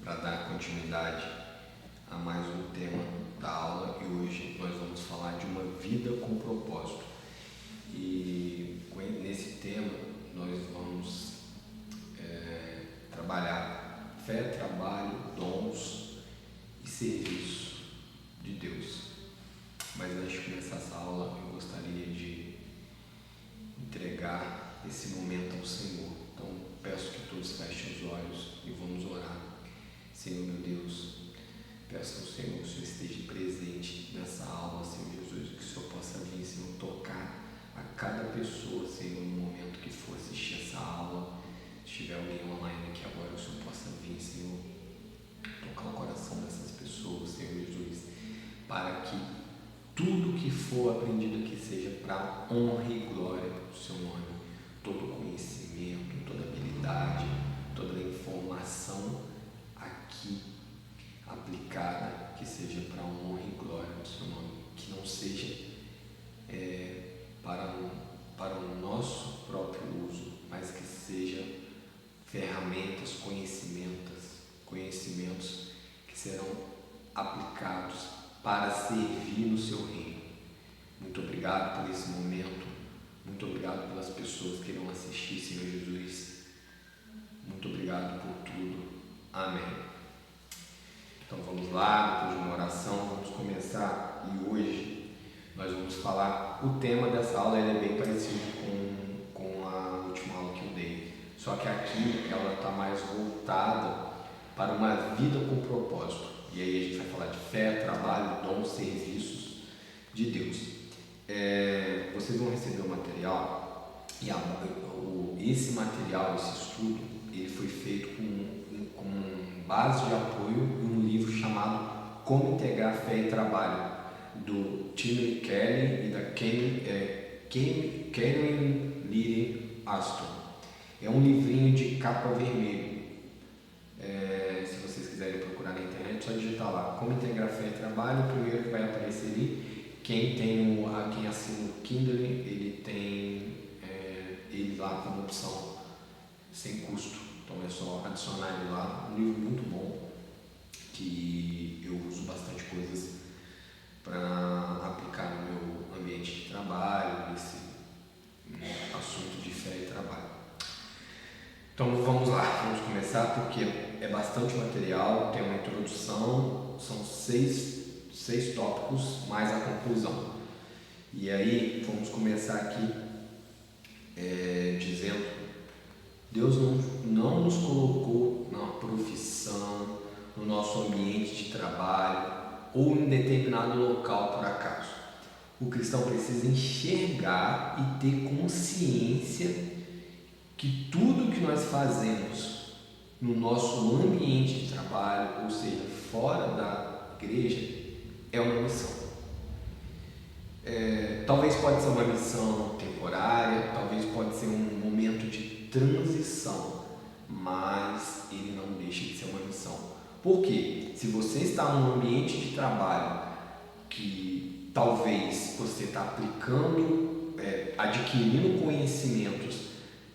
para dar continuidade a mais um tema da aula, e hoje nós vamos falar de uma vida com propósito. E nesse tema nós vamos trabalhar fé, trabalho, dons e serviço de Deus. Mas antes de começar essa aula, eu gostaria de entregar esse momento ao Senhor. Então peço que todos fechem os olhos e vamos orar. Senhor meu Deus, peço ao Senhor que o Senhor esteja presente nessa aula, Senhor Jesus, que o Senhor possa vir, Senhor, tocar a cada pessoa, Senhor, no momento que for assistir essa aula. Se tiver alguém online aqui agora, o Senhor possa vir, Senhor, tocar o coração dessas pessoas, Senhor Jesus, para que tudo que for aprendido aqui seja para honra e glória do seu nome. Todo conhecimento, toda habilidade, toda informação aqui aplicada, que seja para honra e glória do seu nome, que não seja para o nosso próprio uso, mas que seja ferramentas, conhecimentos que serão aplicados para servir no seu reino. Muito obrigado por esse momento, muito obrigado pelas pessoas que irão assistir, Senhor Jesus. Muito obrigado por tudo. Amém. Então vamos lá, depois de uma oração, vamos começar. E hoje nós vamos falar, o tema dessa aula é bem parecido com a última aula que eu dei, só que aqui ela está mais voltada para uma vida com propósito. E aí a gente vai falar de fé, trabalho, dons, serviços de Deus. Vocês vão receber o material, e esse material, esse estudo, ele foi feito com base de apoio em um livro chamado Como Integrar Fé e Trabalho, do Tim Keller e da Karen Lily Aston. É um livrinho de capa vermelha. Se vocês quiserem procurar na internet, só digitar lá Como Integrar Fé e Trabalho. O primeiro que vai aparecer ali. Quem assina o Kindle, ele tem ele lá como opção sem custo. Então é só adicionar ele lá. Um livro muito bom, que eu uso bastante coisas para aplicar no meu ambiente de trabalho, nesse assunto de fé e trabalho. Então vamos lá, vamos começar, porque é bastante material, tem uma introdução, são seis tópicos, mais a conclusão. E aí vamos começar aqui dizendo: Deus não nos colocou na profissão, no nosso ambiente de trabalho ou em determinado local por acaso. O cristão precisa enxergar e ter consciência que tudo que nós fazemos no nosso ambiente de trabalho, ou seja, fora da igreja, é uma missão. Talvez pode ser uma missão temporária, talvez pode ser um momento de transição, mas ele não deixa de ser uma missão. Por quê? Se você está num ambiente de trabalho que talvez você está aplicando, adquirindo conhecimentos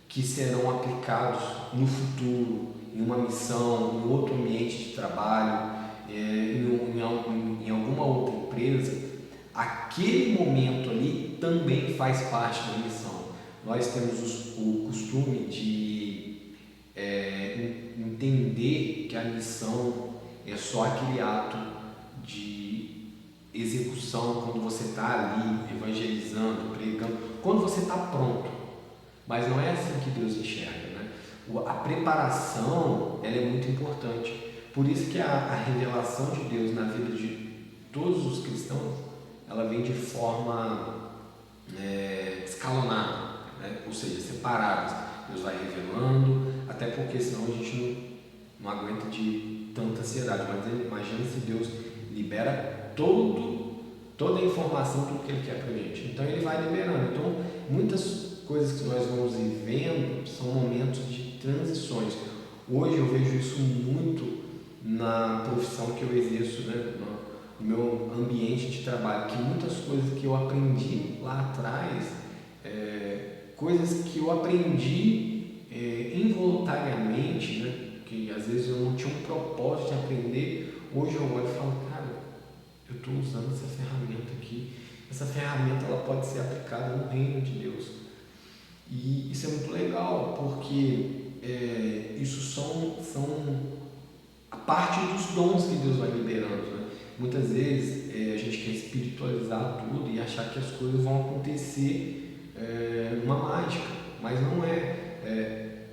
que serão aplicados no futuro, em uma missão, em outro ambiente de trabalho, em alguma outra empresa, aquele momento ali também faz parte da missão. Nós temos o costume de entender que a missão é só aquele ato de execução, quando você está ali evangelizando, pregando, quando você está pronto. Mas não é assim que Deus enxerga, né? A preparação, ela é muito importante. Por isso que a revelação de Deus na vida de todos os cristãos, ela vem de forma escalonada, né? Ou seja, separada. Deus vai revelando, até porque senão a gente não aguenta de tanta ansiedade. Mas imagina se Deus libera toda a informação, tudo que Ele quer para a gente. Então Ele vai liberando. Então muitas coisas que nós vamos vivendo são momentos de transições. Hoje eu vejo isso muito na profissão que eu exerço, né? No meu ambiente de trabalho, que muitas coisas que eu aprendi lá atrás, coisas que eu aprendi involuntariamente, né? porque às vezes eu não tinha um propósito de aprender. Hoje eu olho e falo, cara, eu estou usando essa ferramenta aqui. Essa ferramenta ela pode ser aplicada no reino de Deus. E isso é muito legal, porque isso são a parte dos dons que Deus vai liberando, né? Muitas vezes a gente quer espiritualizar tudo e achar que as coisas vão acontecer uma mágica, mas não é.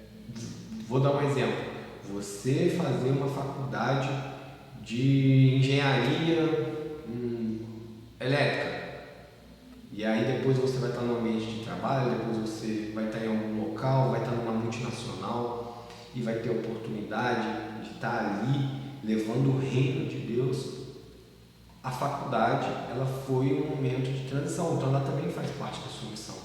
Vou dar um exemplo. Você fazer uma faculdade de engenharia elétrica, e aí depois você vai estar no ambiente de trabalho, depois você vai estar em algum local, vai estar numa multinacional e vai ter a oportunidade de estar ali levando o reino de Deus. A faculdade, ela foi um momento de transição, então ela também faz parte da sua missão.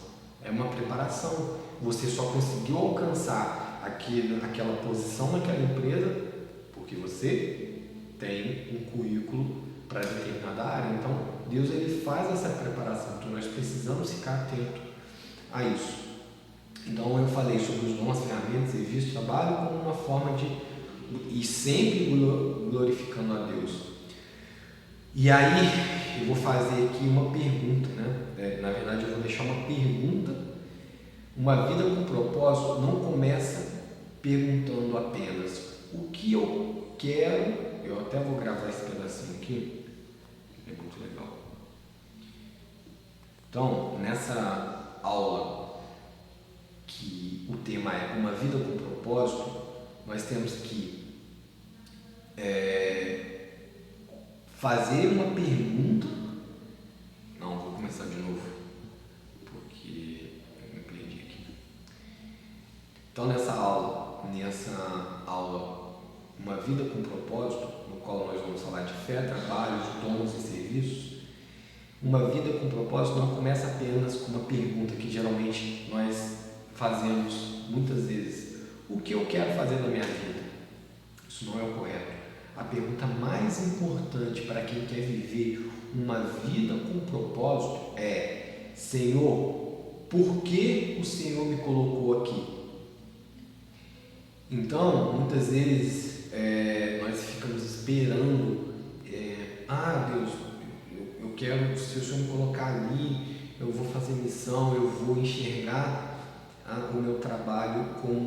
É uma preparação. Você só conseguiu alcançar aquela posição naquela empresa porque você tem um currículo para determinada área. Então, Deus ele faz essa preparação, então nós precisamos ficar atento a isso. Então, eu falei sobre os dons, ferramentas, serviços, trabalho como uma forma de ir sempre glorificando a Deus. E aí, eu vou fazer aqui uma pergunta, né? Na verdade, eu vou deixar uma pergunta. Uma vida com propósito não começa perguntando apenas o que eu quero. Eu até vou gravar esse pedacinho aqui, é muito legal. Então, nessa aula, que o tema é uma vida com propósito, nós temos que fazer uma pergunta. Não, vou começar de novo, porque eu me perdi aqui. Então, nessa aula, uma vida com propósito, no qual nós vamos falar de fé, trabalhos, dons e serviços, uma vida com propósito não começa apenas com uma pergunta que geralmente nós fazemos muitas vezes: o que eu quero fazer na minha vida? Isso não é o correto. A pergunta mais importante para quem quer viver uma vida com propósito é: Senhor, por que o Senhor me colocou aqui? Então, muitas vezes nós ficamos esperando, Deus, eu quero, se o Senhor me colocar ali, eu vou fazer missão, eu vou enxergar o meu trabalho como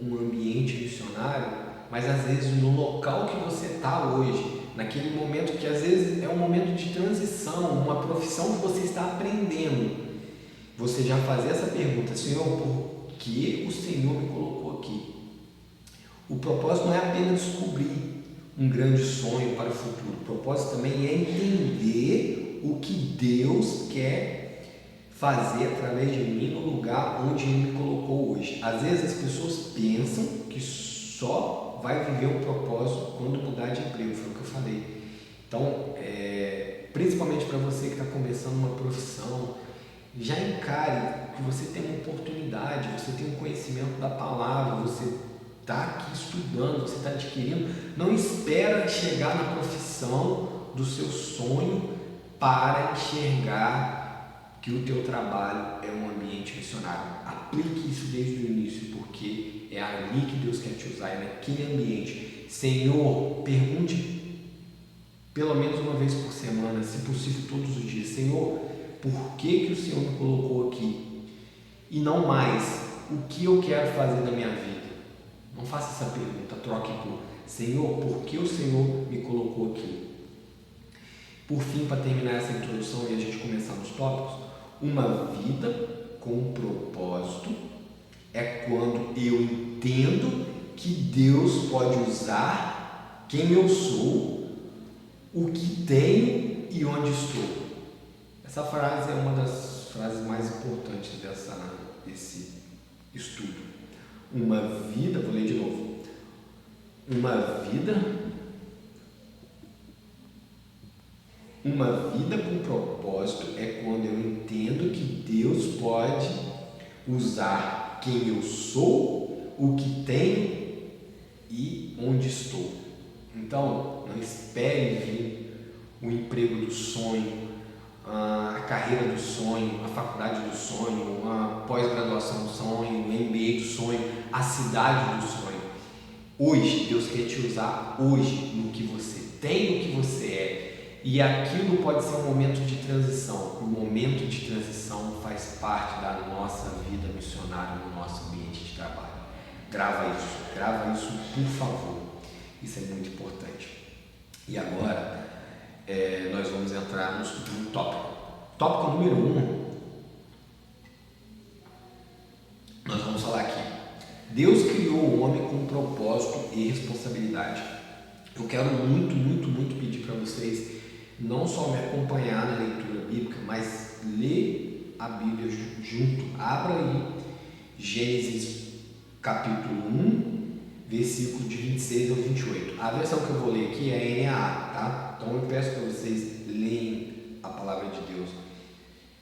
um ambiente missionário, mas às vezes no local que você está hoje, naquele momento que às vezes é um momento de transição, uma profissão que você está aprendendo, você já fazer essa pergunta: Senhor, por que o Senhor me colocou aqui? O propósito não é apenas descobrir um grande sonho para o futuro. O propósito também é entender o que Deus quer fazer através de mim no lugar onde Ele me colocou hoje. Às vezes as pessoas pensam que só vai viver um propósito quando mudar de emprego, foi o que eu falei. Então, principalmente para você que está começando uma profissão, já encare que você tem uma oportunidade, você tem um conhecimento da palavra, você está aqui estudando, você está adquirindo. Não espera chegar na profissão do seu sonho para enxergar que o teu trabalho é um ambiente missionário. Aplique isso desde o início, porque é ali que Deus quer te usar, é naquele ambiente. Senhor, pergunte pelo menos uma vez por semana, se possível todos os dias: Senhor, por que o Senhor me colocou aqui? E não mais, o que eu quero fazer da minha vida? Não faça essa pergunta, troque por: Senhor, por que o Senhor me colocou aqui? Por fim, para terminar essa introdução e a gente começar nos tópicos, uma vida com propósito é quando eu entendo que Deus pode usar quem eu sou, o que tenho e onde estou. Essa frase é uma das frases mais importantes desse estudo. Uma vida, vou ler de novo. Uma vida com propósito é quando eu entendo que Deus pode usar quem eu sou, o que tenho e onde estou. Então, não espere vir o emprego do sonho, a carreira do sonho, a faculdade do sonho, a pós-graduação do sonho, o MBA do sonho, a cidade do sonho. hoje. Deus quer te usar hoje no que você tem, no que você é. E aquilo pode ser um momento de transição. O momento de transição faz parte da nossa vida missionária, no nosso ambiente de trabalho. Grava isso por favor. Isso é muito importante. E agora nós vamos entrar no tópico. Tópico número 1. Nós vamos falar aqui. Deus criou o homem com propósito e responsabilidade. Eu quero muito pedir para vocês não só me acompanhar na leitura bíblica, mas ler a Bíblia junto. Abra aí Gênesis capítulo 1, versículo de 26 ao 28. A versão que eu vou ler aqui é NAA, tá? Então eu peço para vocês leem a palavra de Deus.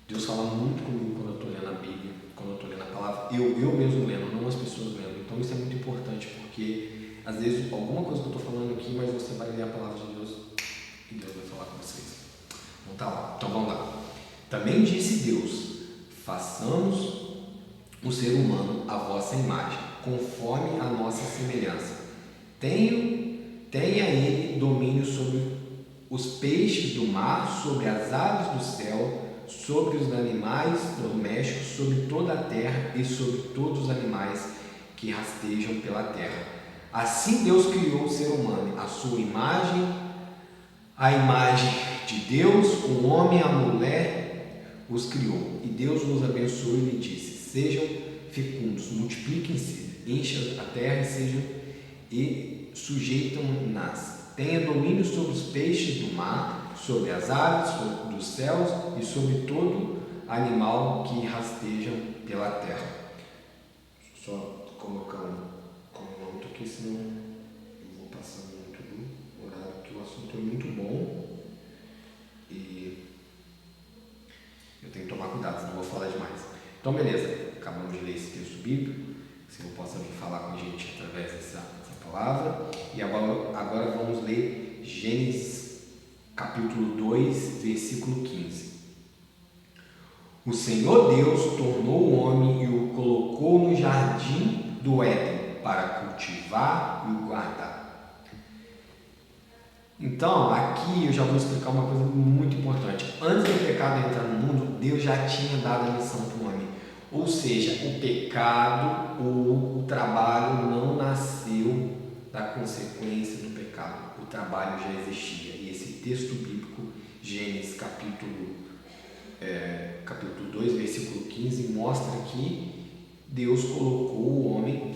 Deus fala muito comigo quando eu estou lendo a Bíblia, quando eu estou lendo a palavra. Eu mesmo lendo, não as pessoas lendo. Então isso é muito importante, porque às vezes alguma coisa que eu estou falando aqui, mas você vai ler a palavra de Deus e Deus vai falar com vocês. Então tá lá. Então vamos lá. Também disse Deus: façamos o ser humano à vossa imagem, conforme a nossa semelhança. Tenha ele domínio sobre os peixes do mar, sobre as aves do céu, sobre os animais domésticos, sobre toda a terra e sobre todos os animais que rastejam pela terra. Assim Deus criou o ser humano, a sua imagem, a imagem de Deus, o homem e a mulher os criou. E Deus nos abençoou e lhe disse: sejam fecundos, multipliquem-se, enchem a terra e sujeitam-nas. Tenha domínio sobre os peixes do mar, sobre as aves dos céus e sobre todo animal que rastejam pela terra. Só colocar um nome aqui, senão eu vou passar muito do horário, que o assunto é muito bom e eu tenho que tomar cuidado, senão eu vou falar demais. Então beleza, acabamos de ler esse texto bíblico, que o Senhor possa vir falar com a gente através dessa palavra. E agora vamos ler Gênesis capítulo 2, versículo 15. O Senhor Deus tornou o homem e o colocou no jardim do Éden para cultivar e o guardar. Então, aqui eu já vou explicar uma coisa muito importante. Antes do pecado entrar no mundo, Deus já tinha dado a missão para o homem. Ou seja, o pecado ou o trabalho não nasceu da consequência do pecado. O trabalho já existia. E esse texto bíblico, Gênesis capítulo 2, versículo 15, mostra que Deus colocou o homem,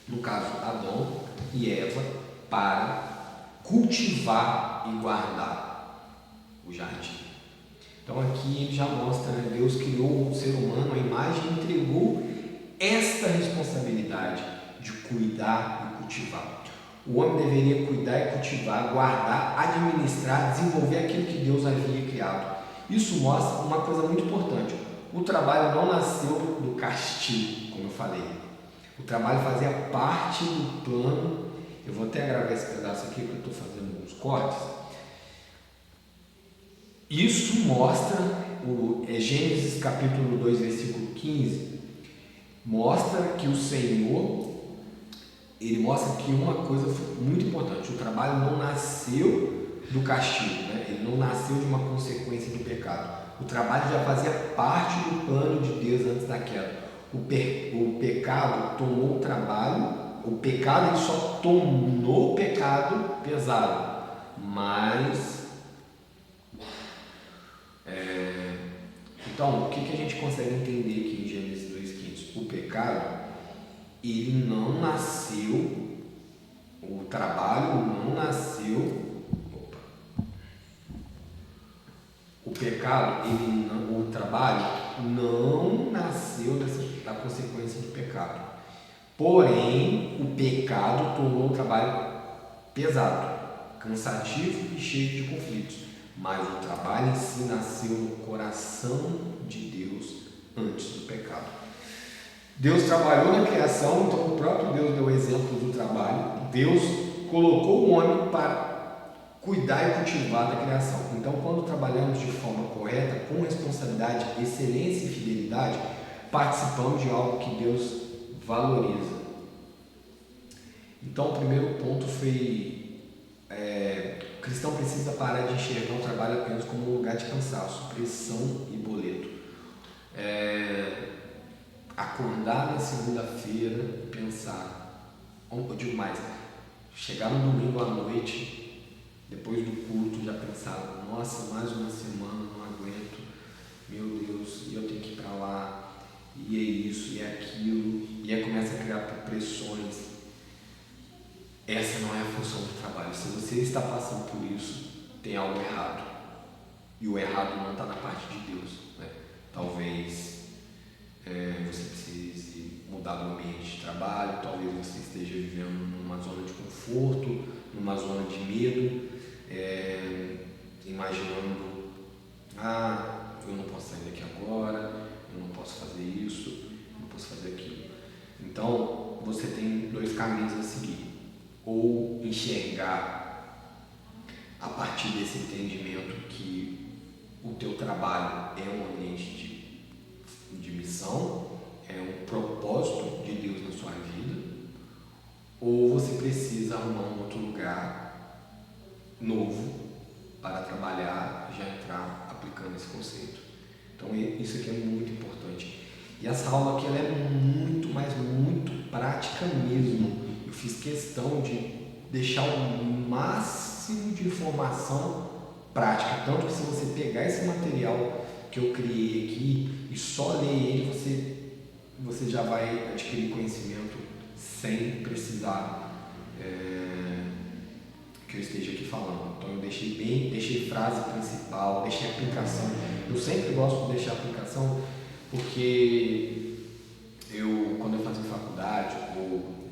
no caso Adão e Eva, para cultivar e guardar o jardim. Então aqui ele já mostra, né? Deus criou o ser humano à imagem e entregou esta responsabilidade de cuidar e cultivar. O homem deveria cuidar e cultivar, guardar, administrar, desenvolver aquilo que Deus havia criado. Isso mostra uma coisa muito importante. O trabalho não nasceu do castigo, como eu falei. O trabalho fazia parte do plano. Eu vou até gravar esse pedaço aqui, porque eu estou fazendo uns cortes. Isso mostra, Gênesis capítulo 2, versículo 15, mostra que o Senhor, ele mostra que uma coisa muito importante: o trabalho não nasceu do castigo, né? Ele não nasceu de uma consequência do pecado. O trabalho já fazia parte do plano de Deus antes da queda. O pecado tomou o trabalho, o pecado ele só tornou o pecado pesado, mas então o que a gente consegue entender aqui em Gênesis 2,15? O pecado ele não nasceu, o trabalho não nasceu, o pecado, o trabalho não nasceu da consequência do pecado. Porém, o pecado tornou o trabalho pesado, cansativo e cheio de conflitos. Mas o trabalho em si nasceu no coração de Deus antes do pecado. Deus trabalhou na criação, então o próprio Deus deu o exemplo do trabalho. Deus colocou o homem para cuidar e cultivar da criação. Então, quando trabalhamos de forma correta, com responsabilidade, excelência e fidelidade, participamos de algo que Deus valoriza. Então, o primeiro ponto foi: o cristão precisa parar de enxergar o trabalho apenas como um lugar de cansaço, pressão e boleto. Acordar na segunda-feira e pensar, eu digo mais, chegar no domingo à noite, depois do culto, já pensar: nossa, mais uma semana, não aguento, meu Deus, e eu tenho que ir para lá, e é isso, e é aquilo, e aí começa a criar pressões. Essa não é a função do trabalho. Se você está passando por isso, tem algo errado, e o errado não está na parte de Deus, né? Talvez você precise mudar o ambiente de trabalho, talvez você esteja vivendo numa zona de conforto, numa zona de medo, imaginando: eu não posso sair daqui agora, eu não posso fazer isso, eu não posso fazer aquilo. Então, você tem dois caminhos a seguir: ou enxergar a partir desse entendimento que o teu trabalho é um ambiente de missão, é um propósito de Deus na sua vida, ou você precisa arrumar um outro lugar novo para trabalhar, já entrar aplicando esse conceito. Então isso aqui é muito importante. E essa aula aqui ela é muito, mas muito prática mesmo. Eu fiz questão de deixar o máximo de informação prática, tanto que se você pegar esse material que eu criei aqui e só ler ele, você já vai adquirir conhecimento sem precisar que eu esteja aqui falando. Então eu deixei frase principal, deixei aplicação. Eu sempre gosto de deixar aplicação porque quando eu fazia faculdade ou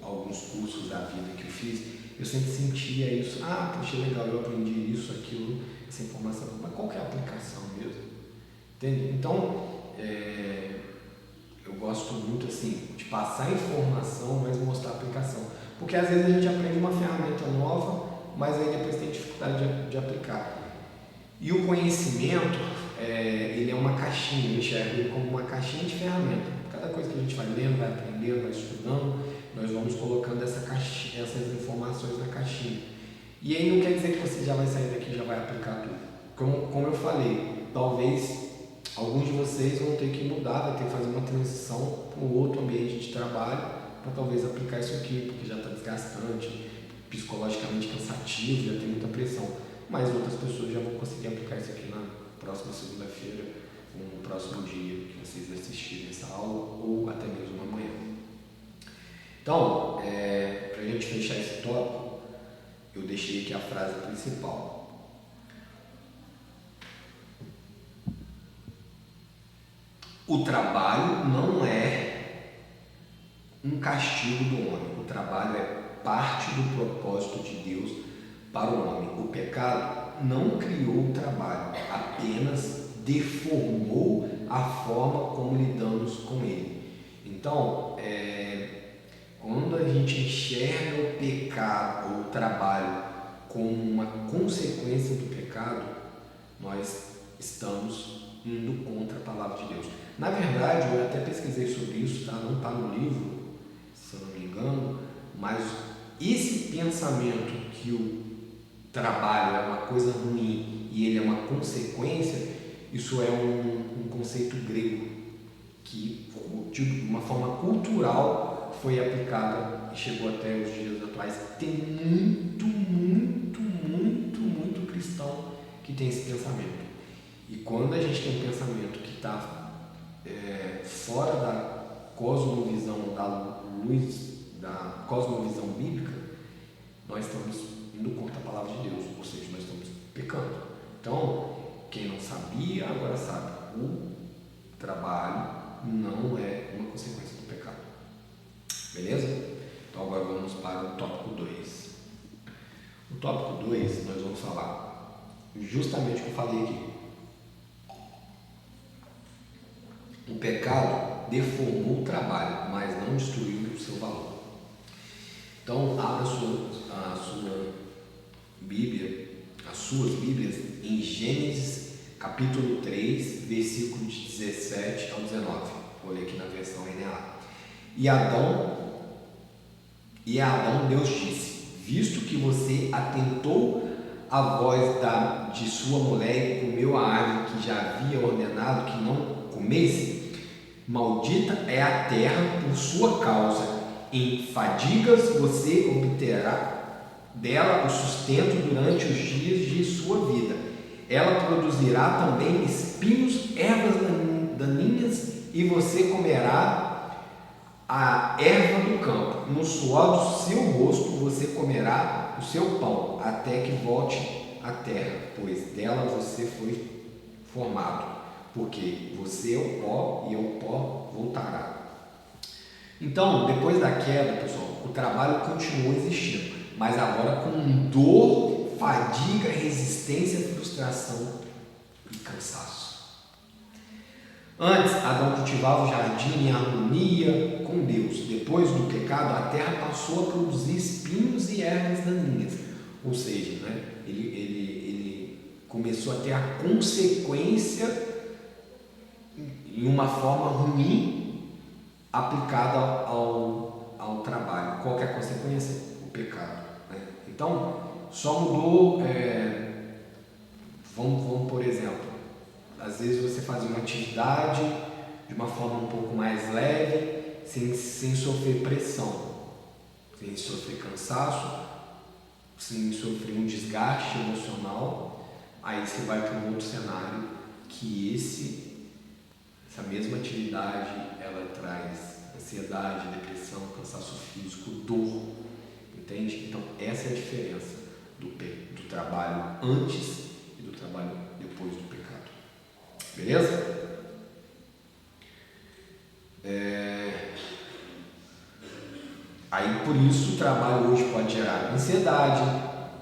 alguns cursos da vida que eu fiz, eu sempre sentia isso: poxa, legal, eu aprendi isso, aquilo, essa informação, mas qual que é a aplicação mesmo? Entende? Então, eu gosto muito assim de passar informação, mas mostrar a aplicação, porque às vezes a gente aprende uma ferramenta nova, mas aí depois tem dificuldade de aplicar. E o conhecimento, ele é uma caixinha, eu enxergo ele como uma caixinha de ferramenta. Cada coisa que a gente vai lendo, vai aprendendo, vai estudando, nós vamos colocando essas informações na caixinha. E aí não quer dizer que você já vai sair daqui e já vai aplicar tudo. Como eu falei, talvez alguns de vocês vão ter que mudar, vai ter que fazer uma transição para um outro ambiente de trabalho para talvez aplicar isso aqui, porque já está desgastante, psicologicamente cansativo, já tem muita pressão. Mas outras pessoas já vão conseguir aplicar isso aqui na próxima segunda-feira, no próximo dia que vocês assistirem essa aula, ou até mesmo amanhã. Então, para a gente fechar esse tópico, eu deixei aqui a frase principal: o trabalho não é um castigo do homem, o trabalho é parte do propósito de Deus para o homem. O pecado não criou o trabalho, apenas deformou a forma como lidamos com ele. Então, quando a gente enxerga o pecado ou o trabalho como uma consequência do pecado, nós estamos indo contra a palavra de Deus. Na verdade, eu até pesquisei sobre isso, tá? Não está no livro, se eu não me engano, mas esse pensamento que o trabalho é uma coisa ruim e ele é uma consequência, isso é um conceito grego que, de uma forma cultural, foi aplicada e chegou até os dias atuais. Tem muito cristão que tem esse pensamento. E quando a gente tem um pensamento que está fora da cosmovisão, da luz, da cosmovisão bíblica, nós estamos indo contra a palavra de Deus, ou seja, nós estamos pecando. Então, quem não sabia, agora sabe. O trabalho não é uma consequência do pecado. Beleza? Então agora vamos para o tópico 2. No tópico 2 nós vamos falar justamente o que eu falei aqui. O pecado deformou o trabalho, mas não destruiu o seu valor. Então abra a sua Bíblia, as suas Bíblias em Gênesis capítulo 3, versículo de 17 ao 19. Vou ler aqui na versão NA. E Adão E a Adão Deus disse: visto que você atentou à voz de sua mulher e comeu a árvore que já havia ordenado que não comesse, maldita é a terra por sua causa. Em fadigas você obterá dela o sustento durante os dias de sua vida. Ela produzirá também espinhos, ervas daninhas, e você comerá a erva do campo. No suor do seu rosto você comerá o seu pão, até que volte à terra, pois dela você foi formado, porque você é o pó e ao pó voltará. Então, depois da queda, pessoal, o trabalho continuou existindo, mas agora com dor, fadiga, resistência, frustração e cansaço. Antes, Adão cultivava o jardim em harmonia com Deus. Depois do pecado, a terra passou a produzir espinhos e ervas daninhas. Ou seja, né, ele começou a ter a consequência em uma forma ruim aplicada ao trabalho. Qual que é a consequência? O pecado. Né? Então, só mudou, vamos por exemplo, às vezes você faz uma atividade de uma forma um pouco mais leve, sem sofrer pressão, sem sofrer cansaço, sem sofrer um desgaste emocional. Aí você vai para um outro cenário que essa mesma atividade ela traz ansiedade, depressão, cansaço físico, dor, entende? Então essa é a diferença do trabalho antes e do trabalho depois do pecado, beleza? Aí por isso o trabalho hoje pode gerar ansiedade,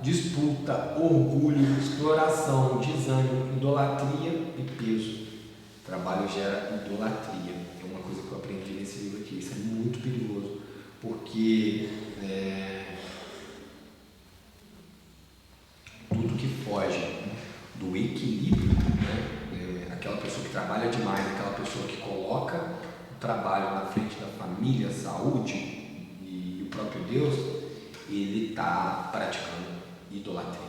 disputa, orgulho, exploração, desânimo, idolatria e peso. O trabalho gera idolatria. É uma coisa que eu aprendi nesse livro aqui. Isso é muito perigoso, porque tudo que foge do equilíbrio, né? Aquela pessoa que trabalha demais, aquela pessoa que coloca o trabalho na frente da família, saúde e o próprio Deus, ele está praticando idolatria.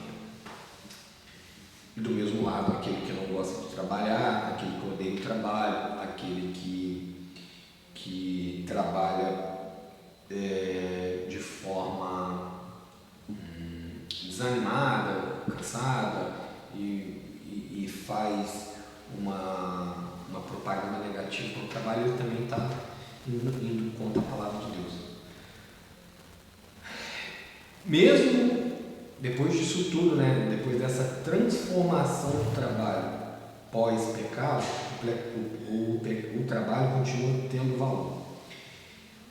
E do mesmo lado, aquele que não gosta de trabalhar, aquele que odeia o trabalho, aquele que trabalha de forma desanimada, cansada e faz uma propaganda negativa para o trabalho, ele também está indo contra a palavra de Deus. Mesmo depois disso tudo, né, depois dessa transformação do trabalho pós-pecado, o trabalho continua tendo valor.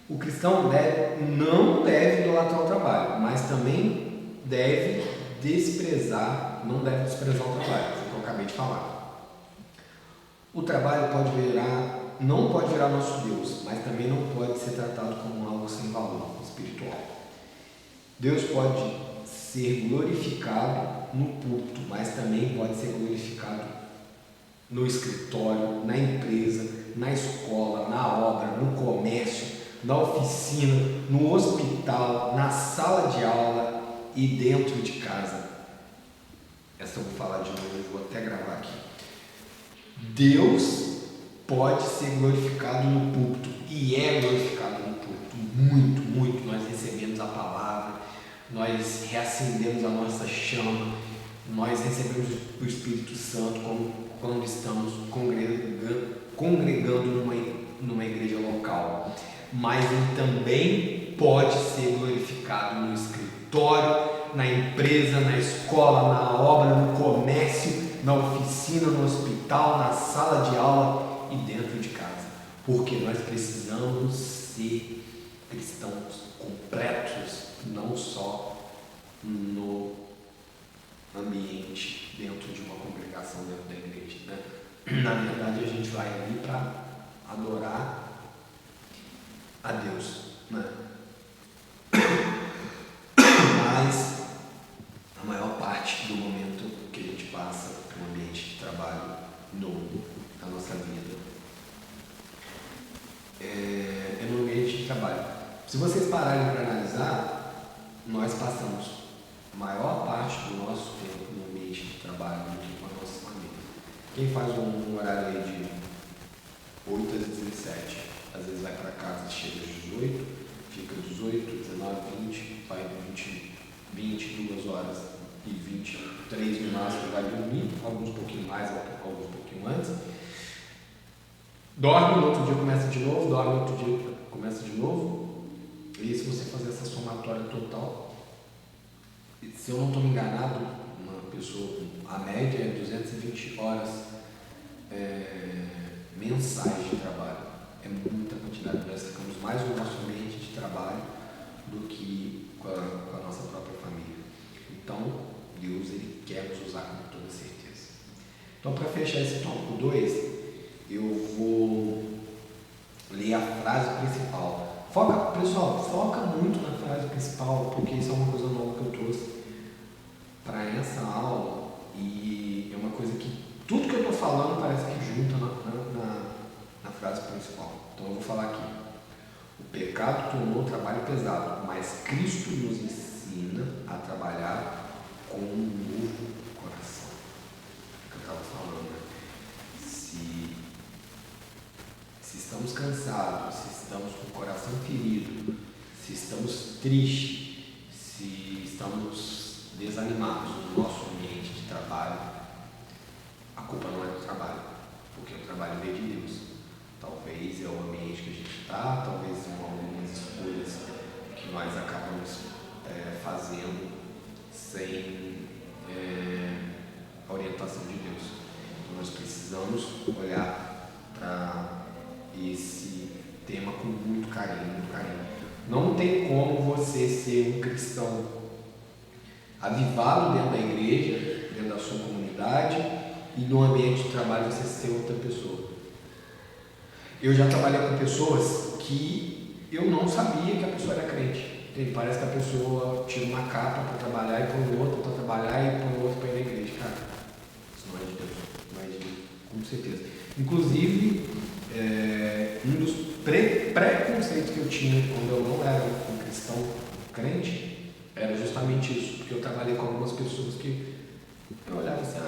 O cristão não deve idolatrar o trabalho, mas também não deve desprezar o trabalho, que eu acabei de falar. O trabalho não pode virar nosso Deus, mas também não pode ser tratado como algo sem valor espiritual. Deus pode ser glorificado no púlpito, mas também pode ser glorificado no escritório, na empresa, na escola, na obra, no comércio, na oficina, no hospital, na sala de aula e dentro de casa. Essa eu vou falar de novo, vou até gravar aqui. Deus pode ser glorificado no púlpito e é glorificado no púlpito, muito, muito. Nós recebemos a palavra, nós reacendemos a nossa chama, nós recebemos o Espírito Santo quando estamos congregando numa igreja local. Mas ele também pode ser glorificado no escritório, na empresa, na escola, na obra, no comércio, na oficina, no hospital, na sala de aula e dentro de casa. Porque nós precisamos ser cristãos completos, não só no ambiente, dentro de uma congregação, dentro da igreja, né? Na verdade, a gente vai ali para adorar a Deus, né? Mas a maior parte do momento que a gente passa no ambiente de trabalho na nossa vida é no ambiente de trabalho. Se vocês pararem para analisar, nós passamos a maior parte do nosso tempo no ambiente de trabalho do que com a nossa família. Quem faz um horário aí de 8 às 17, às vezes vai para casa, chega às 18, fica 18, 19, 20, vai 20, 22 horas e 23 no máximo, vai dormir, alguns um pouquinho mais, alguns um pouquinho antes. Dorme, no outro dia começa de novo, dorme, no outro dia começa de novo. E se você fazer essa somatória total, se eu não estou me enganado, uma pessoa, a média é 220 horas mensais de trabalho. É muita quantidade. Nós ficamos mais no nosso ambiente de trabalho do que com a nossa própria família. Então, Deus ele quer nos usar com toda certeza. Então, para fechar esse tópico 2, eu vou ler a frase principal. Pessoal, foca muito na frase principal, porque isso é uma coisa nova que eu trouxe para essa aula e é uma coisa que tudo que eu estou falando parece que junta na frase principal. Então eu vou falar aqui. O pecado tornou o trabalho pesado, mas Cristo nos ensina a trabalhar com um novo coração. É o que eu estava falando, né? Se estamos cansados, se estamos com o coração ferido, se estamos tristes, se estamos desanimados no nosso ambiente de trabalho, a culpa não é do trabalho, porque o trabalho veio de Deus. Talvez é o ambiente que a gente está, talvez são algumas escolhas que nós acabamos fazendo sem a orientação de Deus. Então nós precisamos olhar para esse tema com muito carinho, muito carinho. Não tem como você ser um cristão avivado dentro da igreja, dentro da sua comunidade, e no ambiente de trabalho você ser outra pessoa. Eu já trabalhei com pessoas que eu não sabia que a pessoa era crente. Parece que a pessoa tira uma capa para trabalhar e põe outra para trabalhar e põe outra para ir na igreja. Cara, isso não é de Deus, não é de Deus, com certeza. Inclusive, um dos preconceitos que eu tinha quando eu não era um cristão crente era justamente isso, porque eu trabalhei com algumas pessoas que eu olhava assim,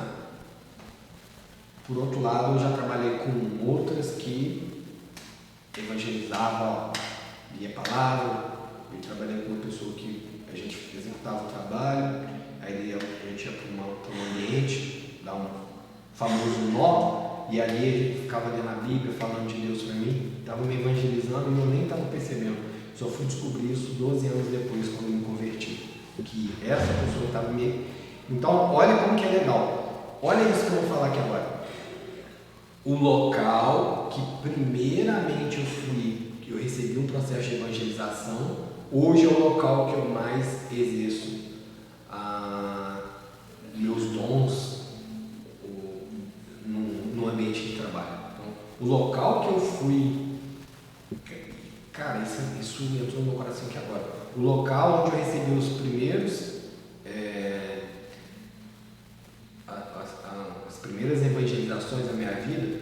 por outro lado eu já trabalhei com outras que evangelizavam, lia a palavra. Eu trabalhei com uma pessoa que a gente executava o trabalho, aí a gente ia para um ambiente, dar um famoso nó, e ali a gente ficava lendo a Bíblia, falando de Deus para mim, estava me evangelizando e eu nem estava percebendo. Só fui descobrir isso 12 anos depois, quando eu me converti, que essa pessoa estava me... Então, olha como que é legal. Olha isso que eu vou falar aqui agora. O local que primeiramente eu recebi um processo de evangelização, hoje é o local que eu mais exerço meus dons no ambiente de trabalho. Então, o local que eu fui, cara, isso entrou no meu coração aqui agora. O local onde eu recebi os primeiros, as primeiras evangelizações da minha vida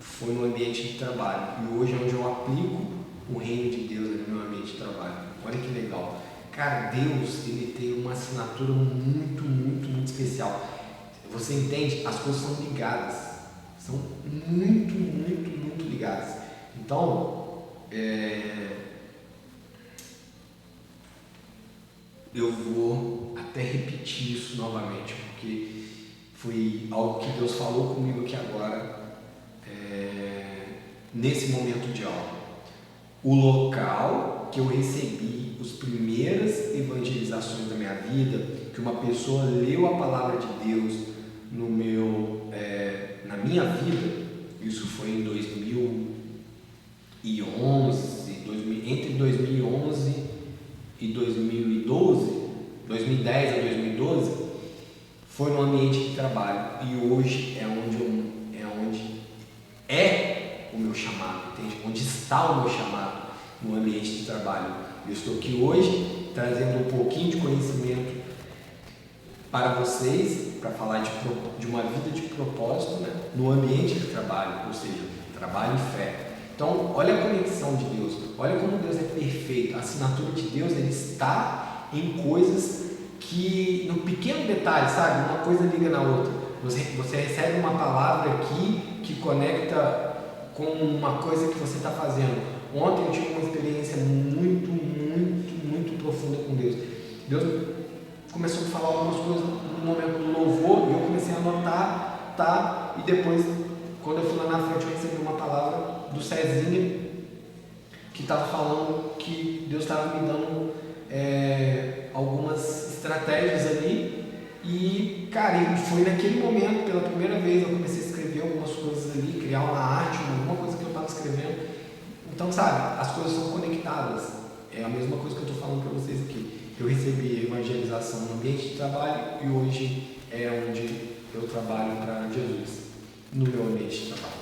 foi no ambiente de trabalho. E hoje é onde eu aplico o reino de Deus no meu ambiente de trabalho. Olha que legal. Cara, Deus, ele tem uma assinatura muito, muito, muito especial. Você entende? As coisas são ligadas. São muito, muito, muito ligadas. Então, eu vou até repetir isso novamente, porque foi algo que Deus falou comigo aqui agora, nesse momento de aula. O local que eu recebi as primeiras evangelizações da minha vida, que uma pessoa leu a palavra de Deus na minha vida, isso foi em 2011, entre 2011 e 2012, 2010 a 2012, foi no ambiente de trabalho, e hoje é onde é o meu chamado, entende? Onde está o meu chamado no ambiente de trabalho. Eu estou aqui hoje trazendo um pouquinho de conhecimento para vocês, para falar de uma vida de propósito, né? No ambiente de trabalho, ou seja, trabalho e fé. Então, olha a conexão de Deus, olha como Deus é perfeito. A assinatura de Deus, ele está em coisas que, no pequeno detalhe, sabe? Uma coisa liga na outra. Você recebe uma palavra aqui que conecta com uma coisa que você está fazendo. Ontem eu tive uma experiência muito profunda com Deus. Deus começou a falar algumas coisas no momento do louvor e eu comecei a anotar, tá? E depois, quando eu fui lá na frente, eu recebi uma palavra do Cezinha que estava falando que Deus estava me dando algumas estratégias ali. E, cara, foi naquele momento, pela primeira vez, eu comecei a escrever algumas coisas ali, criar uma arte, alguma coisa que eu estava escrevendo. Então, sabe, as coisas são conectadas. É a mesma coisa que eu estou falando para vocês aqui. Eu recebi evangelização no ambiente de trabalho e hoje é onde eu trabalho para Jesus, no meu ambiente de trabalho.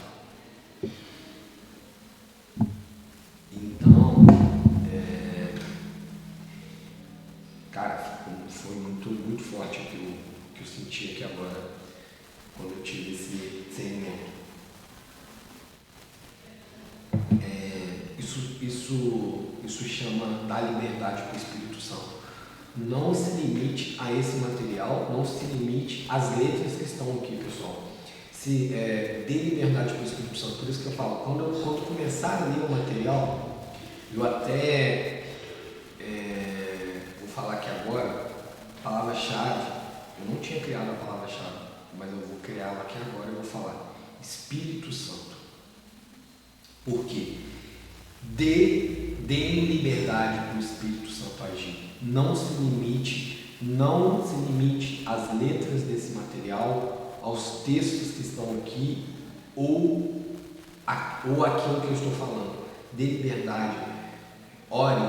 Então, cara, foi muito forte o que eu senti aqui agora, quando eu tive esse discernimento. Isso chama dar liberdade para o Espírito Santo. Não se limite a esse material, não se limite às letras que estão aqui, pessoal. Dê liberdade para o Espírito Santo. Por isso que eu falo, quando começar a ler o material, eu até vou falar aqui agora, palavra-chave. Eu não tinha criado a palavra-chave, mas eu vou criá-la aqui agora e vou falar Espírito Santo. Por quê? Dê liberdade para o Espírito Santo agir. Não se limite às letras desse material, aos textos que estão aqui ou aquilo que eu estou falando. Dê liberdade, ore,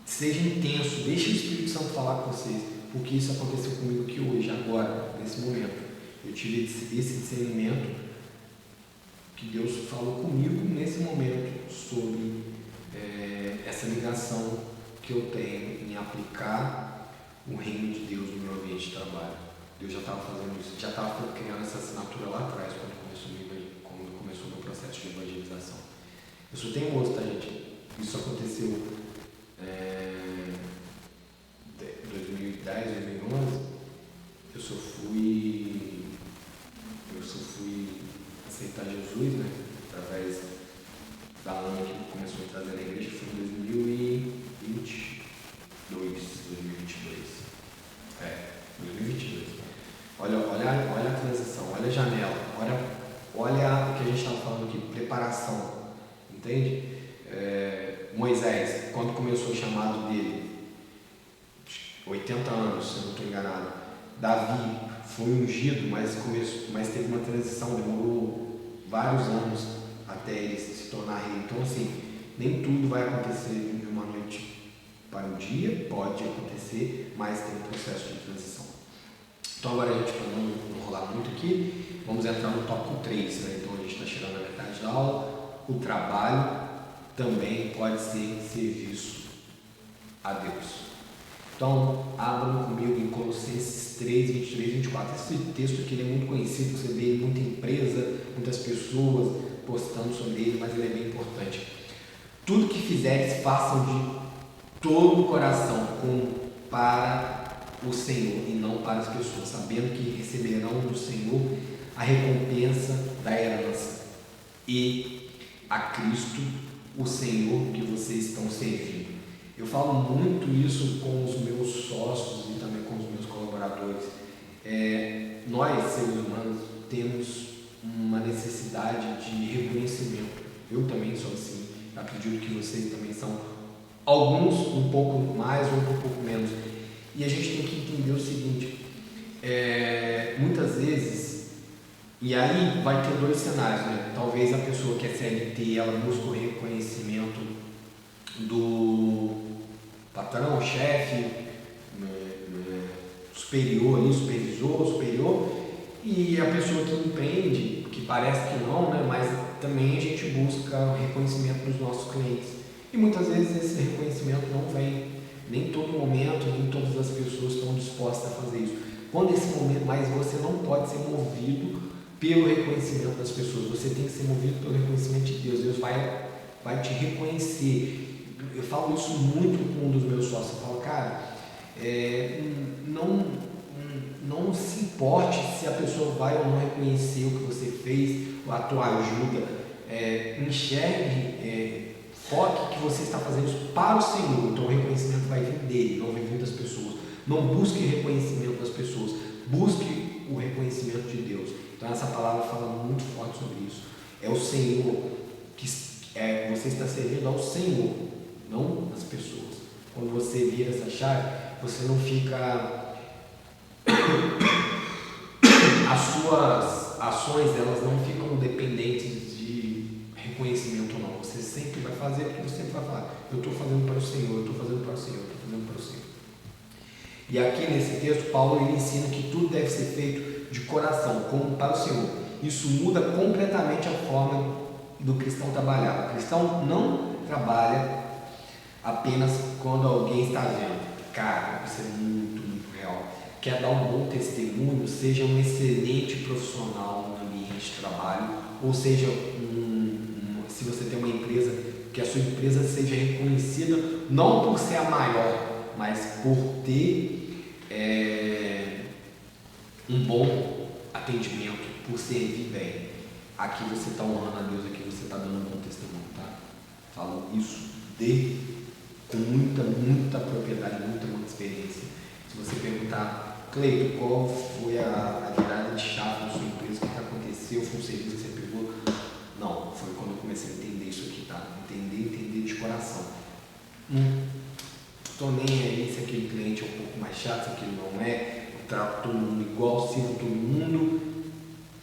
seja intenso, deixe o Espírito Santo falar com vocês, porque isso aconteceu comigo aqui hoje, agora, nesse momento. Eu tive esse discernimento que Deus falou comigo nesse momento sobre essa ligação que eu tenho em aplicar o reino de Deus no meu ambiente de trabalho. Deus já estava fazendo isso, já estava criando essa assinatura lá atrás, quando começou o meu processo de evangelização. Eu sou teimoso, tá, gente? Isso aconteceu em 2010, 2011. Eu só fui aceitar Jesus, né? Através da Ana que começou a trazer na igreja, foi em 2022. 2022. Olha a transição, olha a janela, olha o que a gente estava falando aqui, preparação, entende? Moisés, quando começou o chamado dele, 80 anos, se eu não estou enganado. Davi foi ungido, mas teve uma transição, demorou vários anos até ele se tornar rei. Então, assim, nem tudo vai acontecer de uma noite para um dia, pode acontecer, mas tem um processo de transição. Então, agora a gente, para não enrolar muito aqui, vamos entrar no tópico 3, né? Então, a gente está chegando na metade da aula. O trabalho também pode ser serviço a Deus. Então, abram comigo em Colossenses 3, 23 e 24. Esse texto aqui ele é muito conhecido, você vê muita empresa, muitas pessoas postando sobre ele, mas ele é bem importante. Tudo que fizeres, façam de todo o coração, como para o Senhor e não para as pessoas, sabendo que receberão do Senhor a recompensa da herança e a Cristo, o Senhor que vocês estão servindo. Eu falo muito isso com os meus sócios e também com os meus colaboradores. Nós, seres humanos, temos uma necessidade de reconhecimento. Eu também sou assim, acredito que vocês também são. Alguns um pouco mais, outros um pouco menos. E a gente tem que entender o seguinte, muitas vezes, e aí vai ter dois cenários, né? Talvez a pessoa que é CLT, ela busca o reconhecimento do patrão, chefe, superior, e a pessoa que empreende, que parece que não, né? Mas também a gente busca o reconhecimento dos nossos clientes. E muitas vezes esse reconhecimento não vem, nem todo momento, nem todas as pessoas estão dispostas a fazer isso. Quando esse momento, mas você não pode ser movido pelo reconhecimento das pessoas. Você tem que ser movido pelo reconhecimento de Deus. Deus vai te reconhecer. Eu falo isso muito com um dos meus sócios. Eu falo, cara, não se importe se a pessoa vai ou não reconhecer o que você fez, a tua ajuda. Enxergue, foque que você está fazendo isso para o Senhor. Então o reconhecimento vai vir dele, não vai vir das pessoas. Não busque reconhecimento das pessoas, busque o reconhecimento de Deus. Então essa palavra fala muito forte sobre isso. É o Senhor que você está servindo ao Senhor, não às pessoas. Quando você vira essa chave, você não fica as suas ações, elas não ficam dependentes de reconhecimento ou não. Você sempre vai fazer porque você sempre vai falar, eu estou fazendo para o Senhor, eu estou fazendo para o Senhor, eu estou fazendo para o Senhor. E aqui nesse texto, Paulo ele ensina que tudo deve ser feito de coração, como para o Senhor. Isso muda completamente a forma do cristão trabalhar. O cristão não trabalha apenas quando alguém está vendo. Cara, isso é muito, muito real. Quer dar um bom testemunho, seja um excelente profissional no ambiente de trabalho, ou seja, se você tem uma empresa, que a sua empresa seja reconhecida não por ser a maior, mas por ter um bom atendimento, por servir bem. Aqui você está honrando a Deus, aqui você está dando um bom testemunho, tá? Falo isso com muita propriedade, muita experiência. Se você perguntar, Cleito, qual foi a virada de chave na sua empresa, o que aconteceu, foi um serviço que você pegou? Não, foi quando eu comecei a entender isso aqui, tá? Entender de coração. Estou nem aí se aquele cliente é um pouco mais chato, se aquele não é, eu trato todo mundo igual, sirvo todo mundo,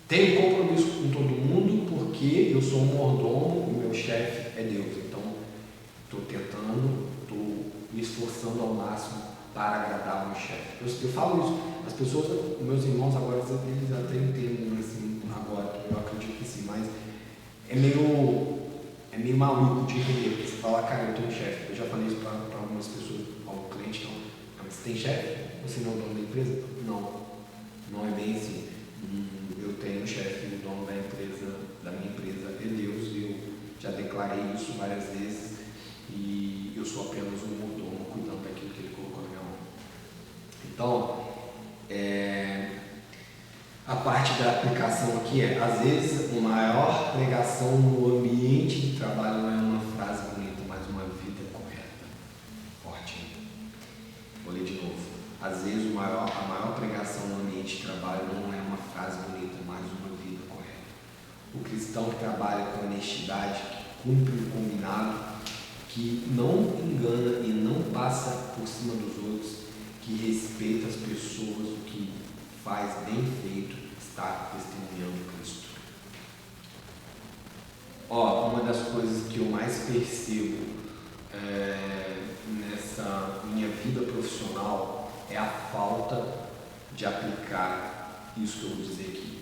tenho compromisso com todo mundo porque eu sou um mordomo e meu chefe é Deus. Então, estou me esforçando ao máximo para agradar o meu chefe. Eu falo isso, as pessoas, meus irmãos agora, eles até entendem assim, agora, eu acredito que sim, mas é meio maluco de entender, porque você fala, cara, eu tenho um chefe. Eu já falei isso para algumas pessoas, algum cliente, não, mas você tem chefe? Você não é o dono da empresa? Não é bem assim. Eu tenho um chefe, o dono da minha empresa é Deus, e eu já declarei isso várias vezes, e eu sou apenas um mordomo cuidando daquilo que ele colocou na minha mão. Então, a parte da aplicação aqui às vezes, a maior pregação no ambiente de trabalho não é uma frase bonita, mas uma vida correta. Forte. Vou ler de novo. Às vezes, a maior pregação no ambiente de trabalho não é uma frase bonita, mas uma vida correta. O cristão que trabalha com honestidade, que cumpre o combinado, que não engana e não passa por cima dos outros, que respeita as pessoas, o que faz bem feito, está testemunhando Cristo. Uma das coisas que eu mais percebo nessa minha vida profissional é a falta de aplicar isso que eu vou dizer aqui.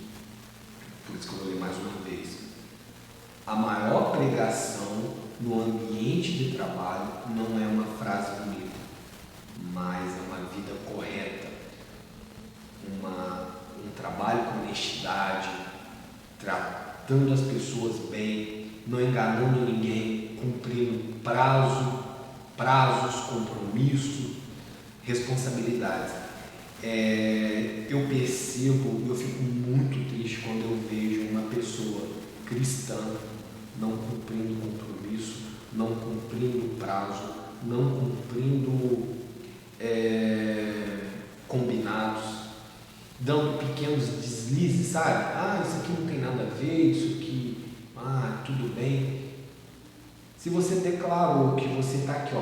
Por isso que eu vou ler mais uma vez. A maior pregação no ambiente de trabalho não é uma frase bonita, mas é uma vida correta, um trabalho com honestidade, tratando as pessoas bem, não enganando ninguém, cumprindo prazos, compromissos, responsabilidades. Eu percebo, eu fico muito triste quando eu vejo uma pessoa cristã não cumprindo compromisso, não cumprindo prazo, não cumprindo combinados, dando pequenos deslizes, sabe? Isso aqui não tem nada a ver, isso aqui, tudo bem. Se você declarou que você está aqui,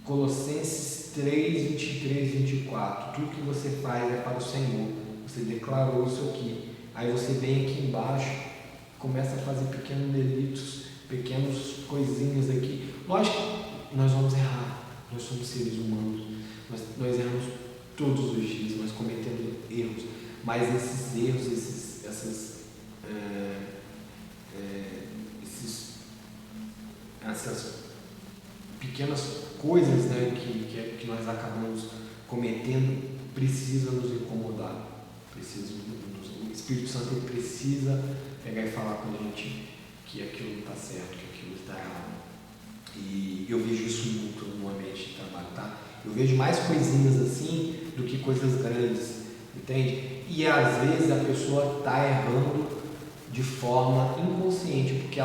Colossenses 3, 23, 24, tudo que você faz é para o Senhor, você declarou isso aqui, aí você vem aqui embaixo, começa a fazer pequenos delitos, pequenas coisinhas aqui. Lógico que nós vamos errar, nós somos seres humanos, nós erramos todos os dias, nós cometemos erros, mas esses erros, essas pequenas coisas, né, que nós acabamos cometendo precisam nos incomodar. O Espírito Santo ele precisa pegar e falar com a gente que aquilo não está certo, que aquilo está errado. E eu vejo isso muito no ambiente de trabalho, tá? Eu vejo mais coisinhas assim do que coisas grandes, entende? E às vezes a pessoa está errando de forma inconsciente, porque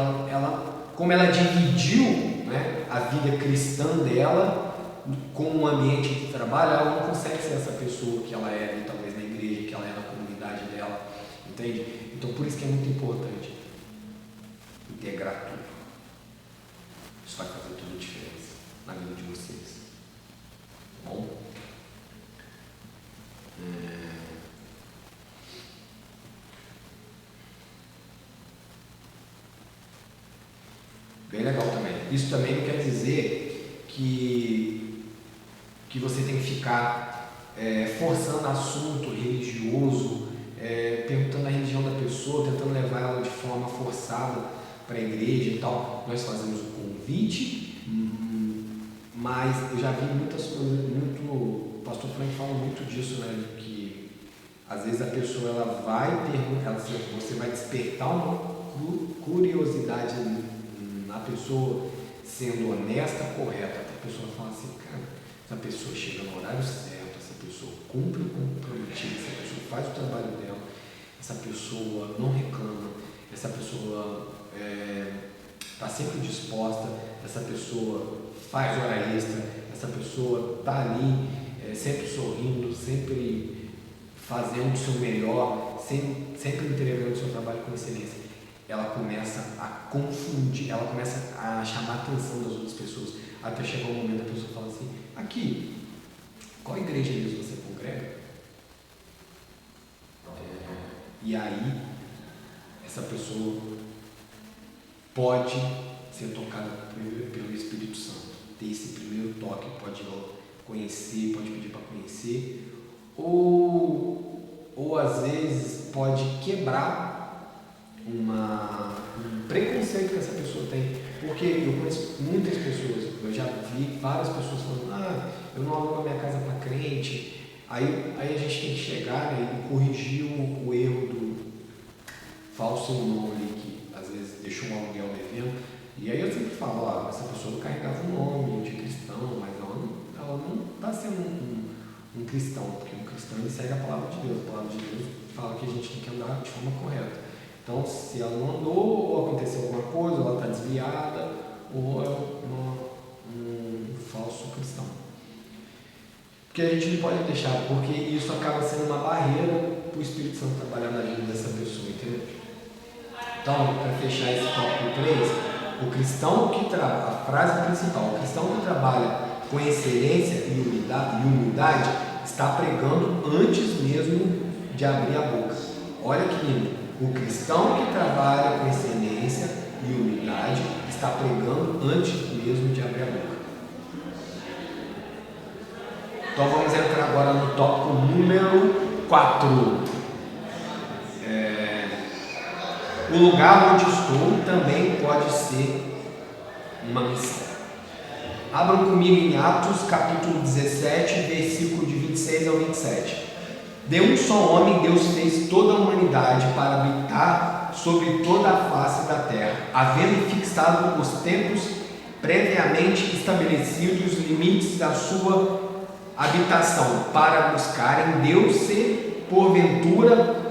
como ela dividiu, né, a vida cristã dela com o ambiente de trabalho, ela não consegue ser essa pessoa que ela era, talvez na igreja, que ela é na comunidade dela, entende? Então por isso que é muito importante integrar tudo. Isso vai fazer toda a diferença na vida de vocês. Tá bom? Bem legal também. Isso também não quer dizer que você tem que ficar forçando assunto religioso, perguntando a religião da pessoa, tentando levar ela de forma forçada para a igreja e tal. Nós fazemos o convite, mas eu já vi muitas coisas, o pastor Frank fala muito disso, né, que às vezes a pessoa ela vai perguntar, você vai despertar uma curiosidade na pessoa, sendo honesta, correta. A pessoa fala assim, cara, essa pessoa chega no horário certo, essa pessoa cumpre o comprometido, essa pessoa faz o trabalho dela, essa pessoa não reclama, essa pessoa está sempre disposta, essa pessoa faz hora extra, essa pessoa está ali sempre sorrindo, sempre fazendo o seu melhor, sempre entregando o seu trabalho com excelência. Ela começa a confundir, ela começa a chamar a atenção das outras pessoas, até chegar um momento a pessoa fala assim, aqui, qual igreja mesmo você congrega? E aí, essa pessoa pode ser tocada pelo Espírito Santo, ter esse primeiro toque, pode conhecer, pode pedir para conhecer, ou às vezes pode quebrar um preconceito que essa pessoa tem, porque eu conheço muitas pessoas, eu já vi várias pessoas falando, eu não alugo a minha casa para crente, aí a gente tem que chegar, né, e corrigir o erro do falso irmão ali, que às vezes deixou um aluguel devendo, e aí eu sempre falo, essa pessoa não carregava um nome de cristão, mas ela não está sendo um cristão, porque um cristão ele segue a palavra de Deus fala que a gente tem que andar de forma correta. Então, se ela não andou, ou aconteceu alguma coisa, ou ela está desviada, ou é um falso cristão. Porque a gente não pode deixar, porque isso acaba sendo uma barreira para o Espírito Santo trabalhar na vida dessa pessoa, entendeu? Então, para fechar esse tópico 3, o cristão que trabalha, a frase principal, o cristão que trabalha com excelência e humildade está pregando antes mesmo de abrir a boca. Olha que lindo. O cristão que trabalha com excelência e humildade está pregando antes mesmo de abrir a boca. Então vamos entrar agora no tópico número 4. O lugar onde estou também pode ser uma missão. Abram comigo em Atos capítulo 17, versículo de 26 ao 27. De um só homem Deus fez toda a humanidade para habitar sobre toda a face da terra, havendo fixado os tempos previamente estabelecidos, os limites da sua habitação, para buscarem Deus se porventura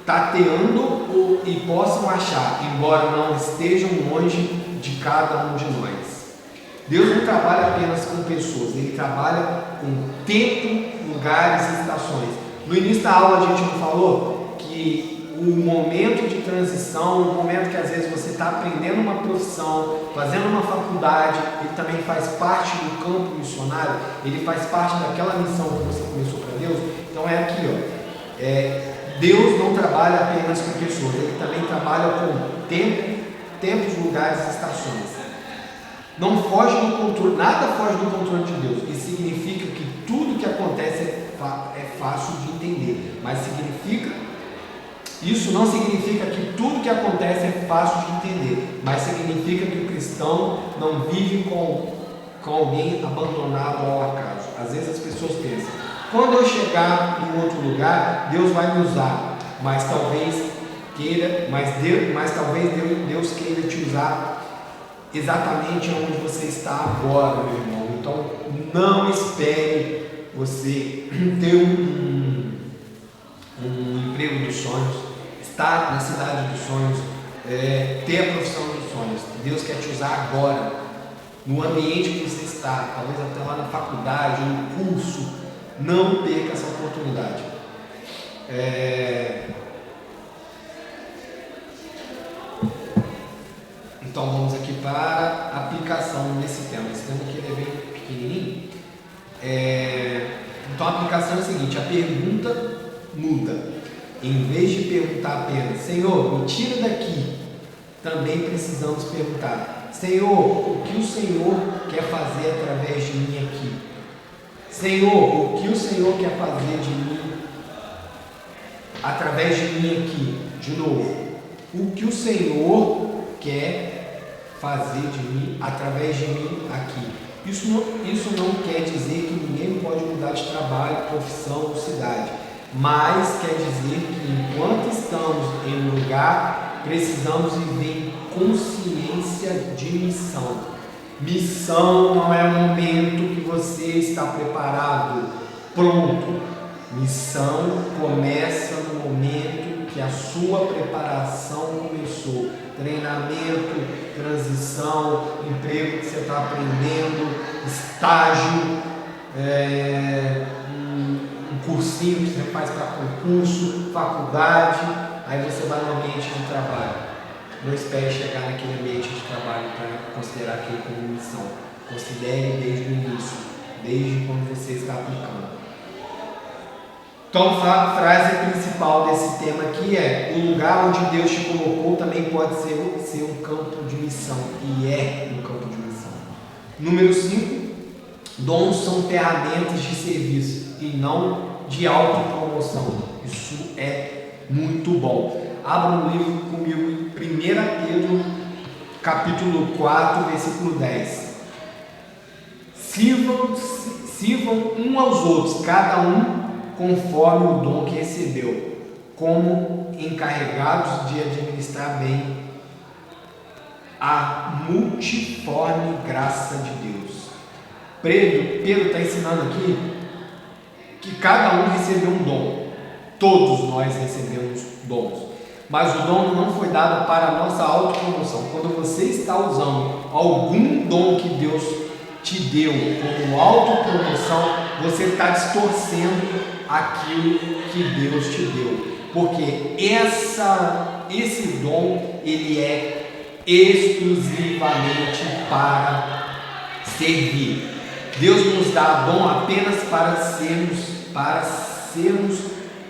tateando e possam achar, embora não estejam longe de cada um de nós. Deus não trabalha apenas com pessoas, Ele trabalha com tempo, lugares e estações. No início da aula a gente não falou que o momento de transição, o momento que às vezes você está aprendendo uma profissão, fazendo uma faculdade, ele também faz parte do campo missionário, ele faz parte daquela missão que você começou para Deus. Então é aqui, Deus não trabalha apenas com pessoas, Ele também trabalha com tempos, lugares e estações. Não foge do controle, nada foge do controle de Deus. Isso significa que tudo que acontece é fácil de entender, mas isso não significa que tudo que acontece é fácil de entender, mas significa que o cristão não vive com alguém abandonado ao acaso. Às vezes as pessoas pensam, Quando eu chegar em outro lugar, Deus vai me usar, mas talvez Deus queira te usar exatamente onde você está agora, meu irmão. Então, não espere você ter um emprego dos sonhos, estar na cidade dos sonhos, ter a profissão dos sonhos. Deus quer te usar agora, no ambiente que você está, talvez até lá na faculdade, no curso. Não perca essa oportunidade. Então vamos aqui para a aplicação nesse tema. Esse tema aqui é bem pequenininho. Então a aplicação é a seguinte: a pergunta muda. Em vez de perguntar apenas, Senhor, me tira daqui, também precisamos perguntar, Senhor, o que o Senhor quer fazer através de mim aqui? Senhor, o que o Senhor quer fazer de mim, através de mim aqui? De novo, o que o Senhor quer fazer de mim, através de mim aqui? Isso não quer dizer que ninguém pode mudar de trabalho, profissão ou cidade, mas quer dizer que enquanto estamos em um lugar, precisamos viver em consciência de missão. Missão não é um momento que você está preparado, pronto. Missão começa no momento que a sua preparação começou. Treinamento, transição, emprego que você está aprendendo, estágio, um cursinho que você faz para concurso, faculdade, aí você vai no ambiente de trabalho. Não espere chegar naquele ambiente de trabalho para considerar aquilo como missão. Considere desde o início, desde quando você está aplicando. Então a frase principal desse tema aqui é: o lugar onde Deus te colocou também pode ser um campo de missão, e é um campo de missão. Número 5, dons são ferramentas de serviço e não de autopromoção. Isso é muito bom. Abra um livro comigo em 1 Pedro, capítulo 4, versículo 10. Sirvam uns aos outros, cada um conforme o dom que recebeu, como encarregados de administrar bem a multiforme graça de Deus. Pedro está ensinando aqui que cada um recebeu um dom. Todos nós recebemos dons. Mas o dom não foi dado para a nossa autopromoção. Quando você está usando algum dom que Deus te deu como autopromoção, você está distorcendo aquilo que Deus te deu. Porque esse dom, ele é exclusivamente para servir. Deus nos dá dom apenas para sermos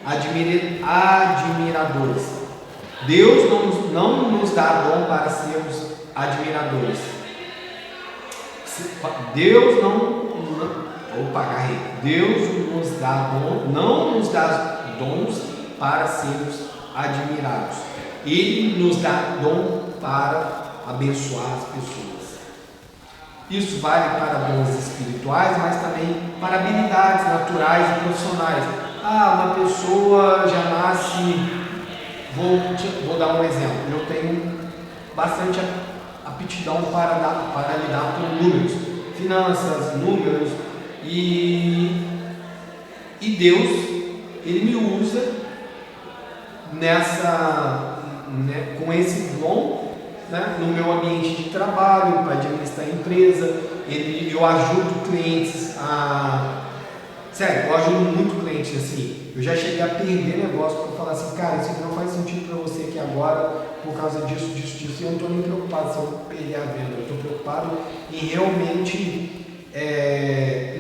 admiradores. Deus não nos dá dom para sermos admiradores. Deus nos dá dom, não nos dá dons para sermos admirados. Ele nos dá dom para abençoar as pessoas. Isso vale para dons espirituais, mas também para habilidades naturais e profissionais. Uma pessoa já nasce... Vou dar um exemplo. Eu tenho bastante aptidão para lidar com números, finanças, números, e Deus, Ele me usa com esse dom, no meu ambiente de trabalho, para administrar a empresa. Eu ajudo clientes Sério, eu ajudo muito cliente assim. Eu já cheguei a perder negócio para falar assim, cara, isso aqui não faz sentido para você aqui agora, por causa disso. E eu não estou nem preocupado se eu perder a venda. Eu estou preocupado em realmente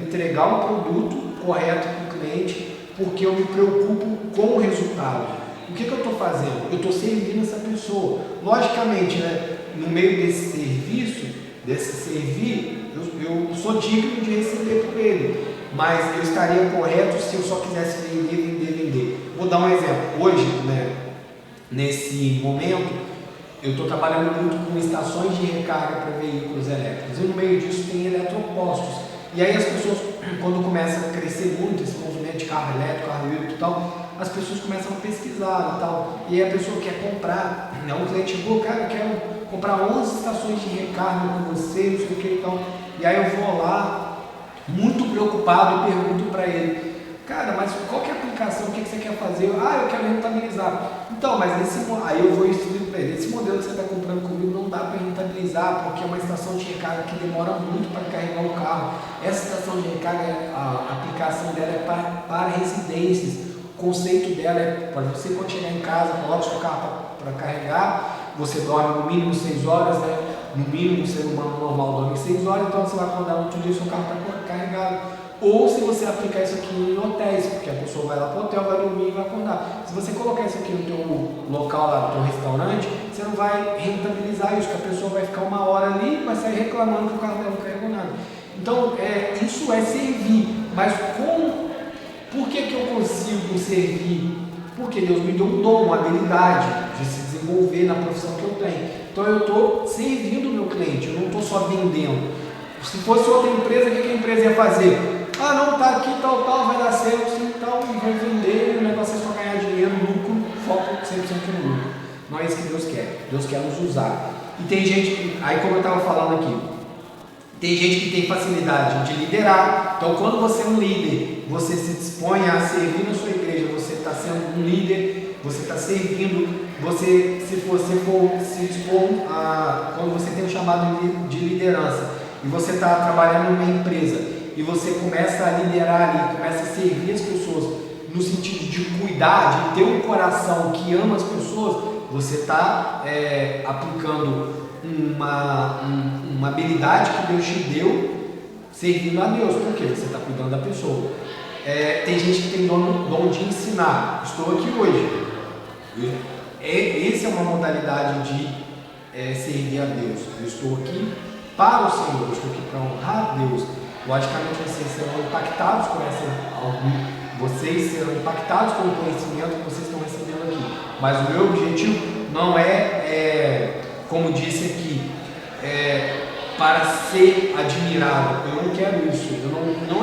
entregar um produto correto para o cliente, porque eu me preocupo com o resultado. O que eu estou fazendo? Eu estou servindo essa pessoa. Logicamente, no meio desse serviço, eu sou digno de receber por ele. Mas eu estaria correto se eu só quisesse vender. Vou dar um exemplo. Hoje, nesse momento, eu estou trabalhando muito com estações de recarga para veículos elétricos. E no meio disso tem eletropostos. E aí as pessoas quando começa a crescer muito esse movimento de carro elétrico, carro híbrido e tal, as pessoas começam a pesquisar e tal, e aí a pessoa quer comprar, né? Um cliente chegou, cara, eu quero comprar 11 estações de recarga com você, não sei o que e tal, e aí eu vou lá, muito preocupado, e pergunto para ele, cara, mas qual que é a aplicação, o que você quer fazer? Eu quero rentabilizar. Então, mas aí eu vou explicar para ele, esse modelo que você está comprando comigo não dá para rentabilizar, porque é uma estação de recarga que demora muito para carregar o carro. Essa estação de recarga, a aplicação dela é para residências. O conceito dela é para você, quando chegar em casa, coloca o seu carro para carregar, você dorme no mínimo 6 horas, né? No mínimo, um ser humano normal dorme 6 horas, então você vai acordar no outro dia, seu carro está carregado. Ou se você aplicar isso aqui em hotéis, porque a pessoa vai lá para o hotel, vai dormir e vai acordar. Se você colocar isso aqui no teu local lá, no teu restaurante, você não vai rentabilizar isso, porque a pessoa vai ficar 1 hora ali e vai sair reclamando que o carro dela não carregou nada. Então, isso é servir. Mas por que eu consigo servir? Porque Deus me deu um dom, uma habilidade de se desenvolver na profissão que eu tenho. Então eu estou servindo o meu cliente, eu não estou só vendendo. Se fosse outra empresa, o que a empresa ia fazer? Não, tá aqui, tal, vai dar certo, sim, tal, e vai vender, o negócio é só ganhar dinheiro, lucro, foco 100% no lucro. Não é isso que Deus quer. Deus quer nos usar. E tem gente que, aí como eu estava falando aqui, tem gente que tem facilidade de liderar. Então, quando você é um líder, você se dispõe a servir na sua igreja, você está sendo um líder, você está servindo, se você for se dispor a, quando você tem um chamado de liderança, e você está trabalhando numa empresa, e você começa a liderar ali, começa a servir as pessoas, no sentido de cuidar, de ter um coração que ama as pessoas, você está aplicando uma habilidade que Deus te deu, servindo a Deus, porque você está cuidando da pessoa. Tem gente que tem dom de ensinar. Estou aqui hoje. Essa é uma modalidade de servir a Deus. Eu estou aqui para o Senhor, eu estou aqui para honrar a Deus. Logicamente vocês serão impactados com vocês serão impactados com o conhecimento que vocês estão recebendo aqui. Mas o meu objetivo não como disse aqui, para ser admirado. Eu não quero isso.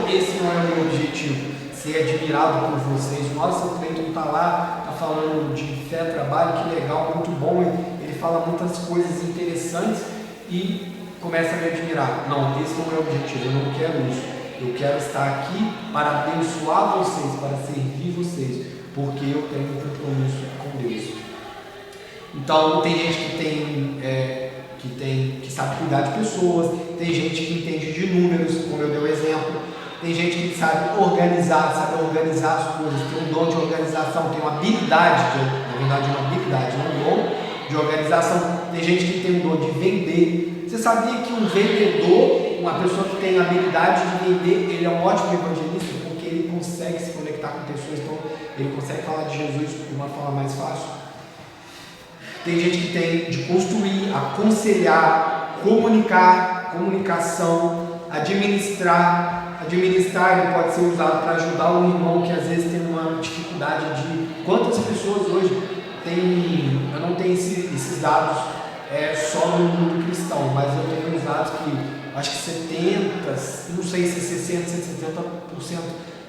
Esse não é o meu objetivo. Ser admirado por vocês. Nossa, o Cleiton está lá, está falando de fé, trabalho, que legal, muito bom. Ele fala muitas coisas interessantes e começa a me admirar. Não, esse não é o objetivo. Eu não quero isso. Eu quero estar aqui para abençoar vocês, para servir vocês, porque eu tenho um compromisso com Deus. Então, tem gente que sabe cuidar de pessoas, tem gente que entende de números, como eu dei o exemplo, tem gente que sabe organizar as coisas, tem um dom de organização, tem uma habilidade, na verdade uma habilidade, não um dom de organização. Tem gente que tem um dom de vender. Você sabia que um vendedor, uma pessoa que tem a habilidade de vender, ele é um ótimo evangelista, porque ele consegue se conectar com pessoas, então ele consegue falar de Jesus de uma forma mais fácil. Tem gente que tem de construir, aconselhar, comunicação, administrar. Administrar, ele pode ser usado para ajudar um irmão que às vezes tem uma dificuldade de... Quantas pessoas hoje têm... Eu não tenho esses dados só no mundo cristão, mas eu tenho uns dados que acho que 70%, não sei se 60%, 70%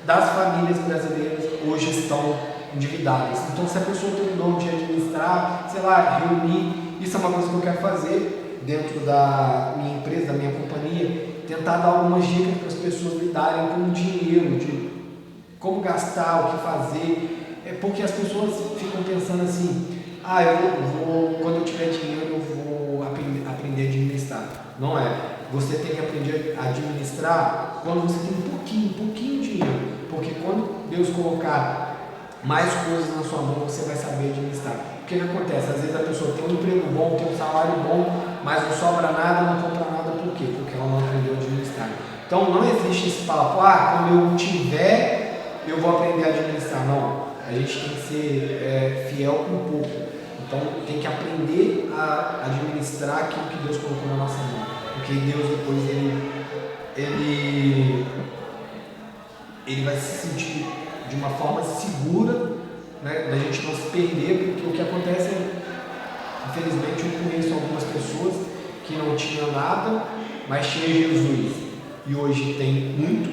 das famílias brasileiras hoje estão endividadas. Então, se a pessoa tem um dom de administrar, sei lá, reunir, isso é uma coisa que eu quero fazer dentro da minha empresa, da minha companhia, tentar dar algumas dicas para as pessoas lidarem com o dinheiro, de como gastar, o que fazer, porque as pessoas ficam pensando assim, quando eu tiver dinheiro eu vou aprender a administrar. Não é. Você tem que aprender a administrar quando você tem um pouquinho de dinheiro, porque quando Deus colocar mais coisas na sua mão, você vai saber administrar. O que acontece? Às vezes a pessoa tem um emprego bom, tem um salário bom, mas não sobra nada, não compra nada. Por quê? Porque ela não aprendeu a administrar. Então não existe esse papo, quando eu tiver, eu vou aprender a administrar. Não, a gente tem que ser fiel com pouco. Então tem que aprender a administrar aquilo que Deus colocou na nossa mão. Porque Deus depois ele vai se sentir de uma forma segura, né, da gente não se perder, porque o que acontece infelizmente, eu conheço algumas pessoas que não tinham nada, mas tinha Jesus, e hoje tem muito,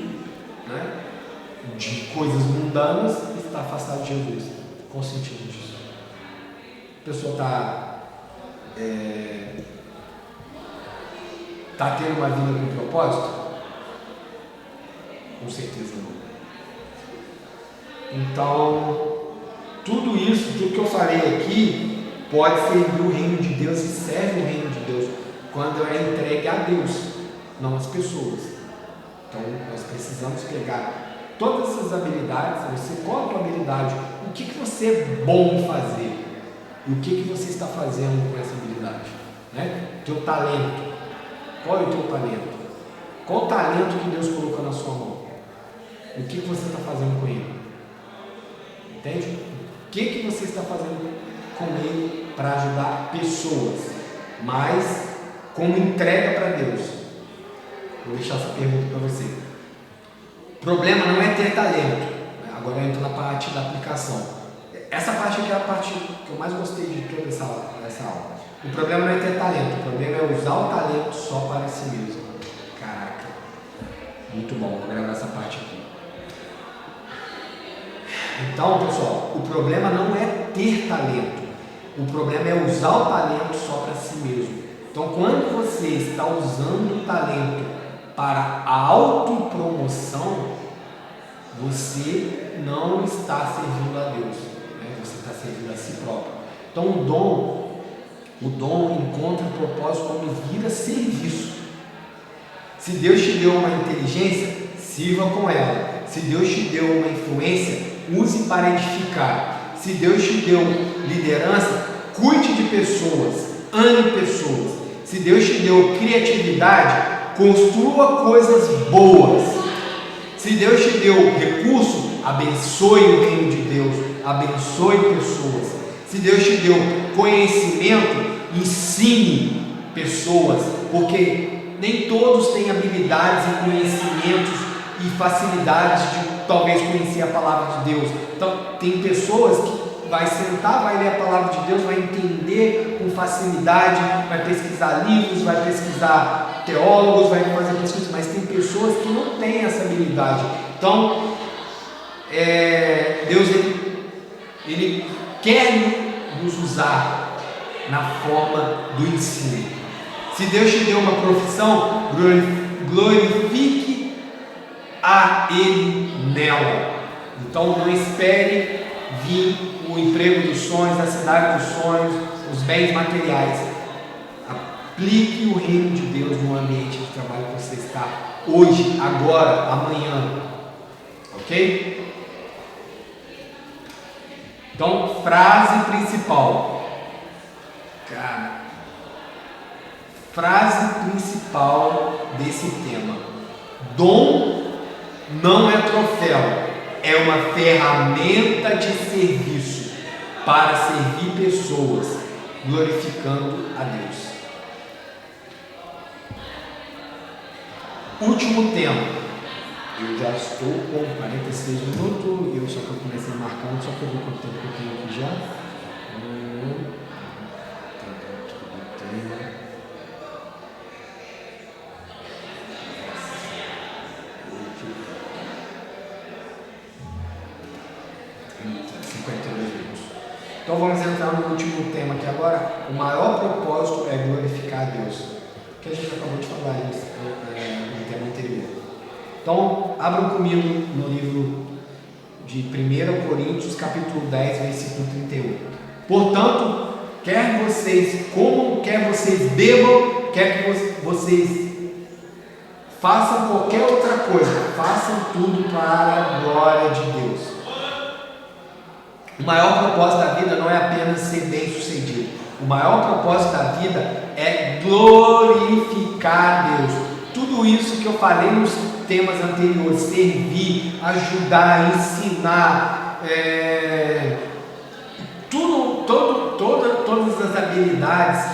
né, de coisas mundanas e está afastado de Jesus. Qual o sentido disso? A pessoa está tendo uma vida com propósito? Com certeza não. Então, tudo que eu falei aqui pode servir o reino de Deus e serve o reino de Deus quando é entregue a Deus, não às pessoas. Então, nós precisamos pegar todas essas habilidades. Qual a tua habilidade? O que você é bom em fazer? E o que você está fazendo com essa habilidade? Né? Teu talento. Qual é o teu talento? Qual o talento que Deus colocou na sua mão? O que você está fazendo com ele? Entende? O que você está fazendo com ele para ajudar pessoas, mas como entrega para Deus? Vou deixar essa pergunta para você. O problema não é ter talento. Agora eu entro na parte da aplicação. Essa parte aqui é a parte que eu mais gostei de toda essa aula. O problema não é ter talento, o problema é usar o talento só para si mesmo. Caraca, muito bom, vou gravar essa parte aqui. Então, pessoal, o problema não é ter talento, o problema é usar o talento só para si mesmo. Então, quando você está usando o talento para a autopromoção, você não está servindo a Deus, né? Você está servindo a si próprio. Então, o dom encontra o propósito quando vira serviço. Se Deus te deu uma inteligência, sirva com ela. Se Deus te deu uma influência, use para edificar. Se Deus te deu liderança, cuide de pessoas, ame pessoas. Se Deus te deu criatividade, construa coisas boas. Se Deus te deu recurso, abençoe o reino de Deus, abençoe pessoas. Se Deus te deu conhecimento, ensine pessoas, porque nem todos têm habilidades e conhecimentos e facilidades de talvez conhecer a palavra de Deus. Então, tem pessoas que vai sentar, vai ler a palavra de Deus, vai entender com facilidade, vai pesquisar livros, vai pesquisar teólogos, vai fazer pesquisas, mas tem pessoas que não têm essa habilidade. Então, Deus ele quer nos usar na forma do ensino. Se Deus te deu uma profissão, glorifique a Ele nela. Então não espere vir o emprego dos sonhos, a cidade dos sonhos, os bens materiais. Aplique o reino de Deus no ambiente de trabalho que você está hoje, agora, amanhã. Ok? Então, frase principal. Cara, frase principal desse tema: dom não é troféu, é uma ferramenta de serviço para servir pessoas, glorificando a Deus. Último tema. Eu já estou com 46 minutos, só que eu comecei marcando, só que eu vi quanto tempo que eu tenho aqui já. 52 minutos. Então vamos entrar no último tema aqui agora. O maior propósito é glorificar a Deus, que a gente acabou de falar isso no tema anterior. Então, abram comigo no livro de 1 Coríntios, capítulo 10, versículo 31. Portanto, quer vocês comam, quer vocês bebam, quer que vocês façam qualquer outra coisa, façam tudo para a glória de Deus. O maior propósito da vida não é apenas ser bem sucedido. O maior propósito da vida é glorificar a Deus. Tudo isso que eu falei nos temas anteriores, servir, ajudar, ensinar, todas as habilidades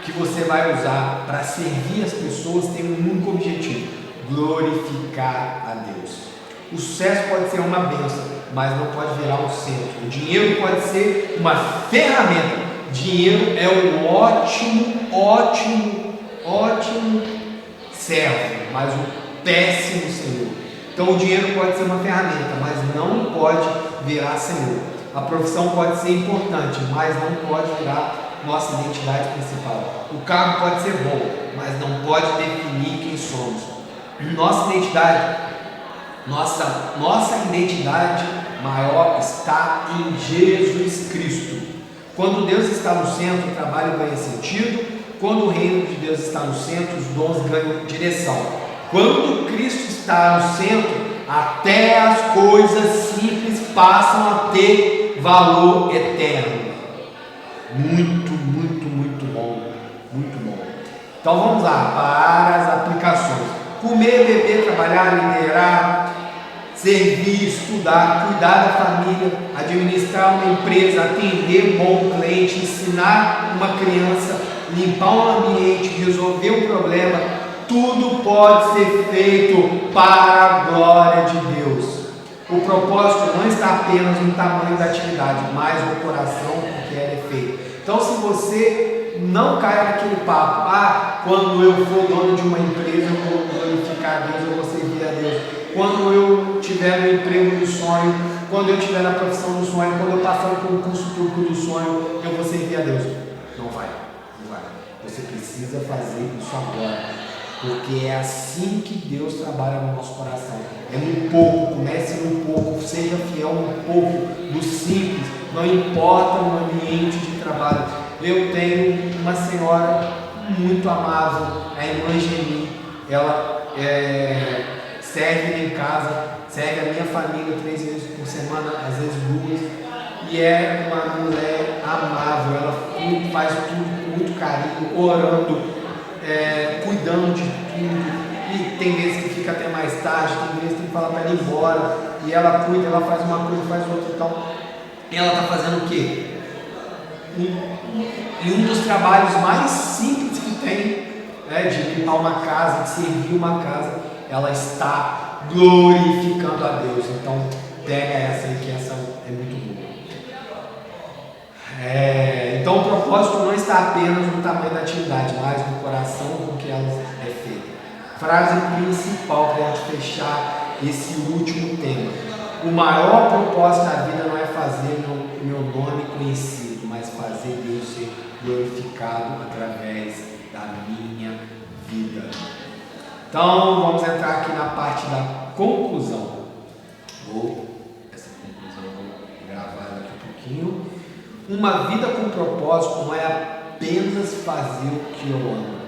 que você vai usar para servir as pessoas tem um único objetivo: glorificar a Deus. O sucesso pode ser uma bênção, mas não pode virar um centro. O dinheiro pode ser uma ferramenta. Dinheiro é um ótimo servo, mas um péssimo senhor. Então o dinheiro pode ser uma ferramenta, mas não pode virar Senhor. A profissão pode ser importante, mas não pode virar nossa identidade principal. O carro pode ser bom, mas não pode definir quem somos. Nossa identidade maior está em Jesus Cristo. Quando Deus está no centro, o trabalho ganha sentido. Quando o reino de Deus está no centro, os dons ganham direção. Quando Cristo está no centro, até as coisas simples passam a ter valor eterno. Muito, muito, muito bom. Muito bom. Então vamos lá para as aplicações. Comer, beber, trabalhar, liderar, servir, estudar, cuidar da família, administrar uma empresa, atender um bom cliente, ensinar uma criança, limpar um ambiente, resolver um problema, tudo pode ser feito para a glória de Deus. O propósito não está apenas no tamanho da atividade, mas no coração com que ela é feita. Então, se você não cai naquele papo, quando eu for dono de uma empresa, eu vou glorificar a Deus, eu vou servir a Deus. Quando eu tiver no emprego do sonho, quando eu tiver na profissão do sonho, quando eu passar no concurso público do sonho, eu vou servir a Deus. Não vai. Você precisa fazer isso agora, porque é assim que Deus trabalha no nosso coração. É no pouco, comece no pouco, seja fiel no pouco, no simples, não importa no ambiente de trabalho. Eu tenho uma senhora muito amável, a irmã Geni, ela serve em casa, serve a minha família 3 vezes por semana, às vezes 2, e é uma mulher amável, ela faz tudo com muito carinho, orando, cuidando de tudo, e tem vezes que fica até mais tarde, tem vezes que tem que falar para ela ir embora, e ela cuida, ela faz uma coisa, faz outra, então ela está fazendo o quê? E um dos trabalhos mais simples que tem, de limpar uma casa, de servir uma casa, ela está glorificando a Deus. Então pega essa aí, que essa é muito boa. Então o propósito não está apenas no tamanho da atividade, mas no coração com que ela é feita. Frase principal para a gente fechar esse último tema: o maior propósito da vida não é fazer meu nome conhecido, mas fazer Deus ser glorificado através da minha vida. Então vamos entrar aqui na parte da conclusão. Essa conclusão eu vou gravar daqui a pouquinho. Uma vida com propósito não é apenas fazer o que eu amo.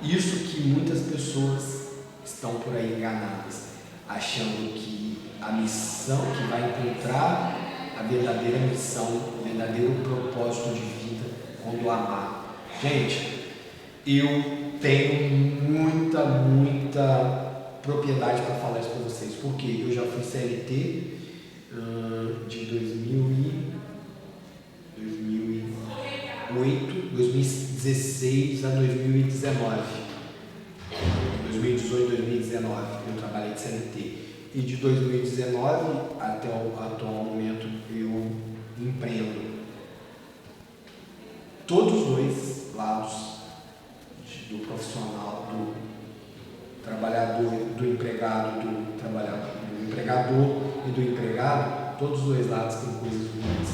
Isso que muitas pessoas estão por aí enganadas, achando que a missão, que vai encontrar a verdadeira missão, o verdadeiro propósito de vida quando amar. Gente, eu tenho muita propriedade para falar isso para vocês, porque eu já fui CLT de 2016 a 2019, 2018, 2019 eu trabalhei de CLT, e de 2019 até o atual momento eu empreendo. Todos os dois lados, do profissional, do trabalhador, do empregado, do empregador e do empregado, todos os dois lados têm coisas ruins.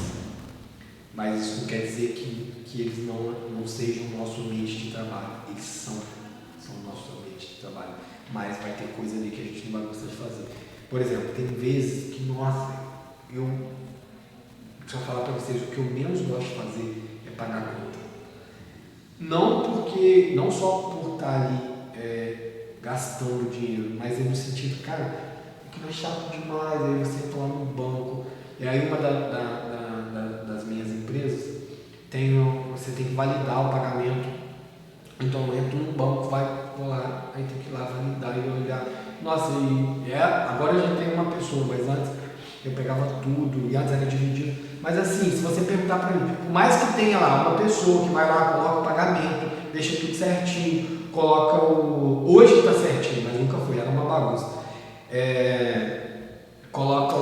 Mas isso não quer dizer que eles não sejam o nosso ambiente de trabalho. Eles são o nosso ambiente de trabalho. Mas vai ter coisa ali que a gente não vai gostar de fazer. Por exemplo, tem vezes que, deixa eu falar para vocês, o que eu menos gosto de fazer é pagar conta. Não só por estar ali gastando dinheiro, mas é no sentido, cara, aquilo é chato demais, aí você entra lá no banco, e aí uma das minhas empresas, você tem que validar o pagamento, então eu entro no banco, vai lá, aí tem que ir lá validar e olhar, nossa, agora eu já tenho uma pessoa, mas antes eu pegava tudo, e antes era dividido, mas assim, se você perguntar para mim, por mais que tenha lá uma pessoa que vai lá, coloca o pagamento, deixa tudo certinho, hoje está certinho, mas nunca foi, era uma bagunça, coloca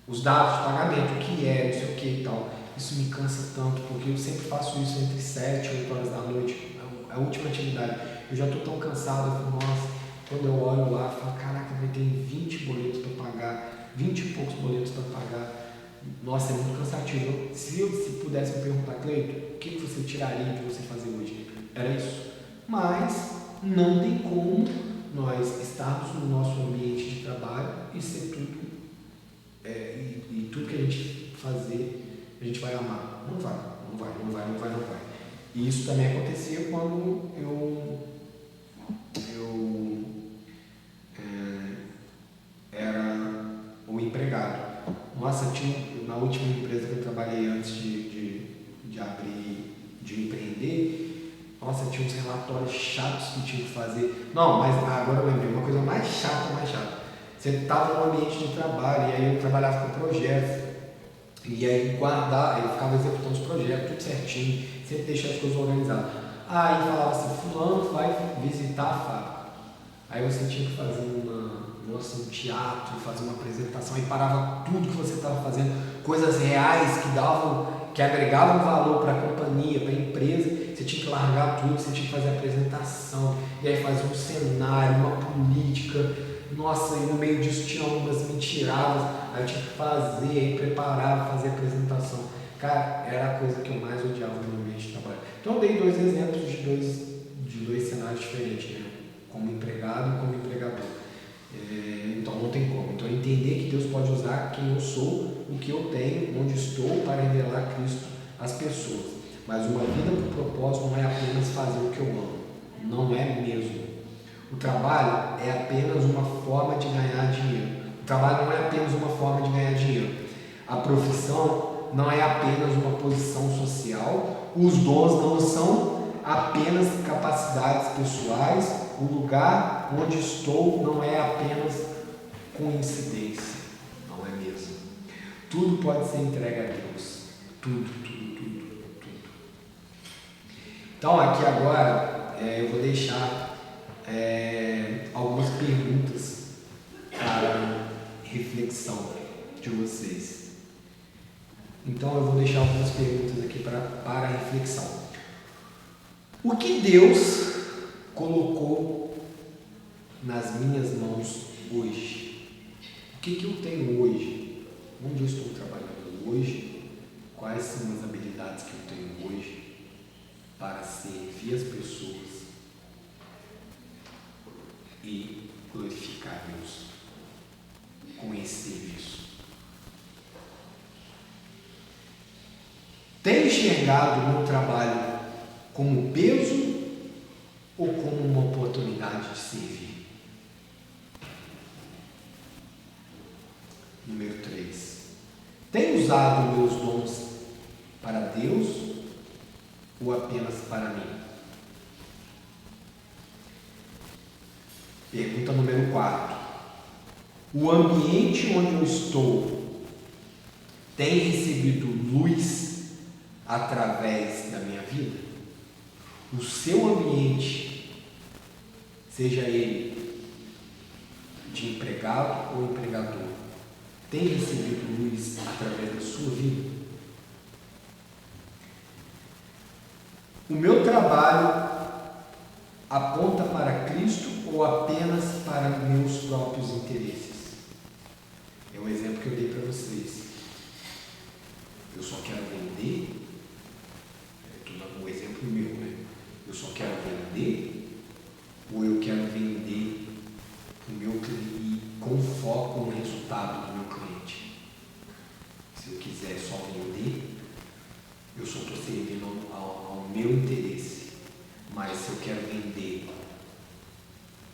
os dados de pagamento, o que não sei o que e tal, isso me cansa tanto, porque eu sempre faço isso entre 7 e 8 horas da noite, a última atividade. Eu já estou tão cansado, eu falo, nossa, quando eu olho lá, eu falo, caraca, vai ter 20 boletos para pagar, 20 e poucos boletos para pagar. Nossa, é muito cansativo. Se pudesse me perguntar, Cleito, o que você tiraria de você fazer hoje? Era isso. Mas não tem como nós estarmos no nosso ambiente de trabalho e ser tudo, e tudo que a gente fazer, a gente vai amar. Não vai. E isso também acontecia quando eu era o empregado. Nossa, na última empresa que eu trabalhei antes de empreender, nossa, tinha uns relatórios chatos que tinha que fazer. Não, mas agora eu lembrei, uma coisa mais chata. Você estava no ambiente de trabalho, e aí eu trabalhava com projetos, e aí eu ficava executando os projetos, tudo certinho, sempre deixando as coisas organizadas. Aí falava assim, fulano vai visitar a fábrica. Aí você tinha que fazer um teatro, fazer uma apresentação, aí parava tudo que você estava fazendo, coisas reais que agregavam valor para a companhia, para a empresa. Você tinha que largar tudo, você tinha que fazer a apresentação, e aí fazer um cenário, uma política. Nossa, e no meio disso tinha umas mentiradas, aí eu tinha que fazer, aí preparar, fazer a apresentação. Cara, era a coisa que eu mais odiava no ambiente de trabalho. Então eu dei 2 exemplos de dois cenários diferentes, né? Como empregado e como empregador. Então não tem como. Então entender que Deus pode usar quem eu sou, o que eu tenho, onde estou, para revelar Cristo às pessoas. Mas uma vida por propósito não é apenas fazer o que eu amo. Não é mesmo. O trabalho é apenas uma forma de ganhar dinheiro. O trabalho não é apenas uma forma de ganhar dinheiro. A profissão não é apenas uma posição social. Os dons não são apenas capacidades pessoais. O lugar onde estou não é apenas coincidência. Não é mesmo. Tudo pode ser entregue a Deus. Tudo. Então aqui agora eu vou deixar algumas perguntas para reflexão de vocês. Então eu vou deixar algumas perguntas aqui para reflexão. O que Deus colocou nas minhas mãos hoje? O que eu tenho hoje? Onde eu estou trabalhando hoje? Quais são as habilidades que eu tenho hoje para servir as pessoas e glorificar Deus com esse serviço? Tenho enxergado o meu trabalho como peso ou como uma oportunidade de servir? Número 3. Tenho usado meus dons para Deus ou apenas para mim? Pergunta número 4. O ambiente onde eu estou tem recebido luz através da minha vida? O seu ambiente, seja ele de empregado ou empregador, tem recebido luz através da sua vida? O meu trabalho aponta para Cristo ou apenas para meus próprios interesses? É um exemplo que eu dei para vocês. Eu só quero vender, um exemplo meu, né? Eu só quero vender ou eu quero vender o meu cliente com foco no resultado do meu cliente? Se eu quiser só vender, eu só estou servindo ao meu interesse. Mas se eu quero vender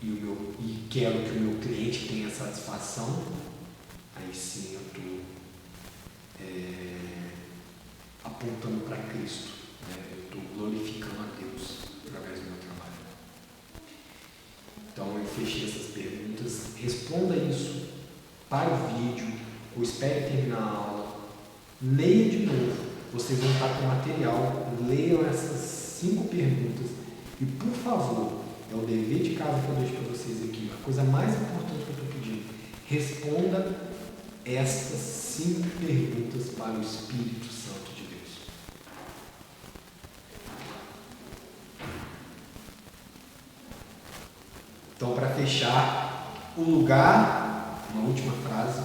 e quero que o meu cliente tenha satisfação, aí sim eu estou apontando para Cristo, né? Eu estou glorificando a Deus através do meu trabalho. Então eu fechei essas perguntas. Responda isso para o vídeo, ou espere terminar a aula, leia de novo. Vocês vão estar com material, leiam essas 5 perguntas e, por favor, é o dever de casa que eu deixo para vocês aqui, a coisa mais importante que eu estou pedindo: responda estas 5 perguntas para o Espírito Santo de Deus. fechar, o lugar, uma última frase,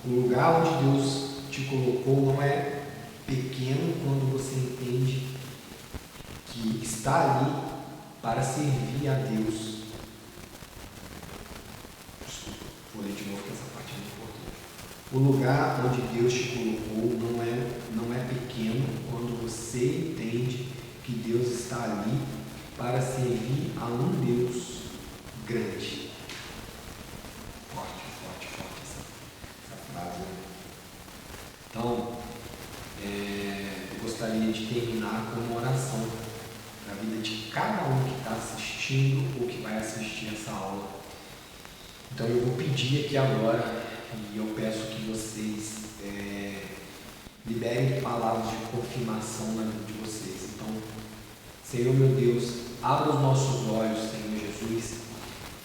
o lugar onde Deus te colocou não é pequeno quando você entende que está ali para servir a Deus. Desculpa, vou ler de novo que essa parte é muito importante. O lugar onde Deus te colocou não é pequeno quando você entende que Deus está ali para servir a um Deus grande. Forte essa frase. Então, eu gostaria de terminar com uma oração na vida de cada um que está assistindo ou que vai assistir essa aula. Então eu vou pedir aqui agora, e eu peço que vocês liberem palavras de confirmação na vida de vocês. Então, Senhor meu Deus, abra os nossos olhos, Senhor Jesus,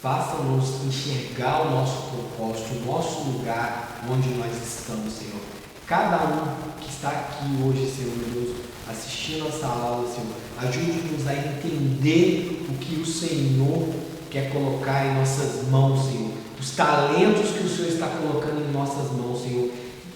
faça-nos enxergar o nosso propósito, o nosso lugar onde nós estamos, Senhor. Cada um que está aqui hoje, Senhor meu Deus, assistindo essa aula, Senhor, ajude-nos a entender o que o Senhor quer colocar em nossas mãos, Senhor. Os talentos que o Senhor está colocando em nossas mãos, Senhor.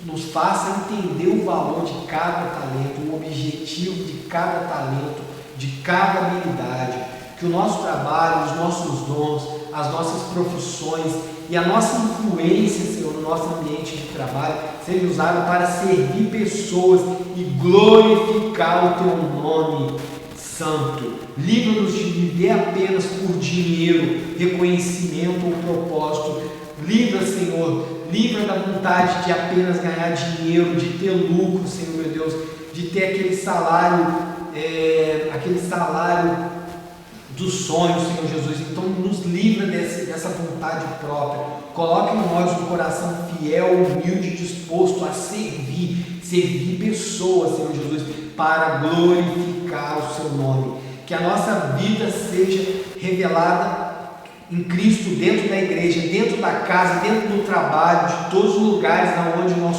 Nos faça entender o valor de cada talento, o objetivo de cada talento, de cada habilidade. Que o nosso trabalho, os nossos dons, as nossas profissões e a nossa influência, Senhor, no nosso ambiente de trabalho, seja usado para servir pessoas e glorificar o Teu nome santo. Livra-nos de viver apenas por dinheiro, reconhecimento ou propósito. Livra, Senhor, livra da vontade de apenas ganhar dinheiro, de ter lucro, Senhor meu Deus, de ter aquele salário dos sonhos, Senhor Jesus. Então nos livra dessa vontade própria. Coloque em nós um coração fiel, humilde, disposto a servir pessoas, Senhor Jesus, para glorificar o Seu nome. Que a nossa vida seja revelada em Cristo, dentro da igreja, dentro da casa, dentro do trabalho, de todos os lugares aonde nós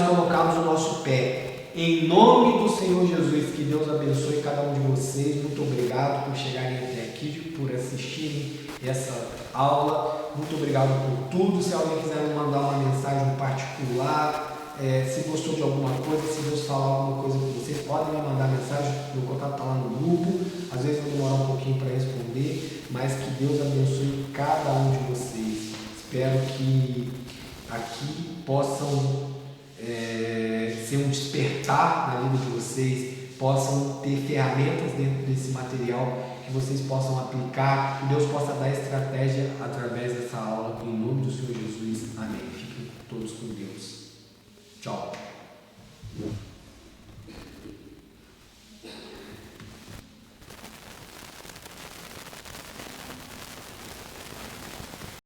colocamos o nosso pé. Em nome do Senhor Jesus, que Deus abençoe cada um de vocês. Muito obrigado por chegarem até aqui, por assistirem essa aula. Muito obrigado por tudo. Se alguém quiser me mandar uma mensagem particular, se gostou de alguma coisa, se Deus falar alguma coisa com vocês, podem me mandar mensagem. Meu contato está lá no grupo. Às vezes vai demorar um pouquinho para responder, mas que Deus abençoe cada um de vocês. Espero que aqui possam ser um despertar na vida de vocês, possam ter ferramentas dentro desse material que vocês possam aplicar, que Deus possa dar estratégia através dessa aula, em nome do Senhor Jesus. Amém. Fiquem todos com Deus. Tchau.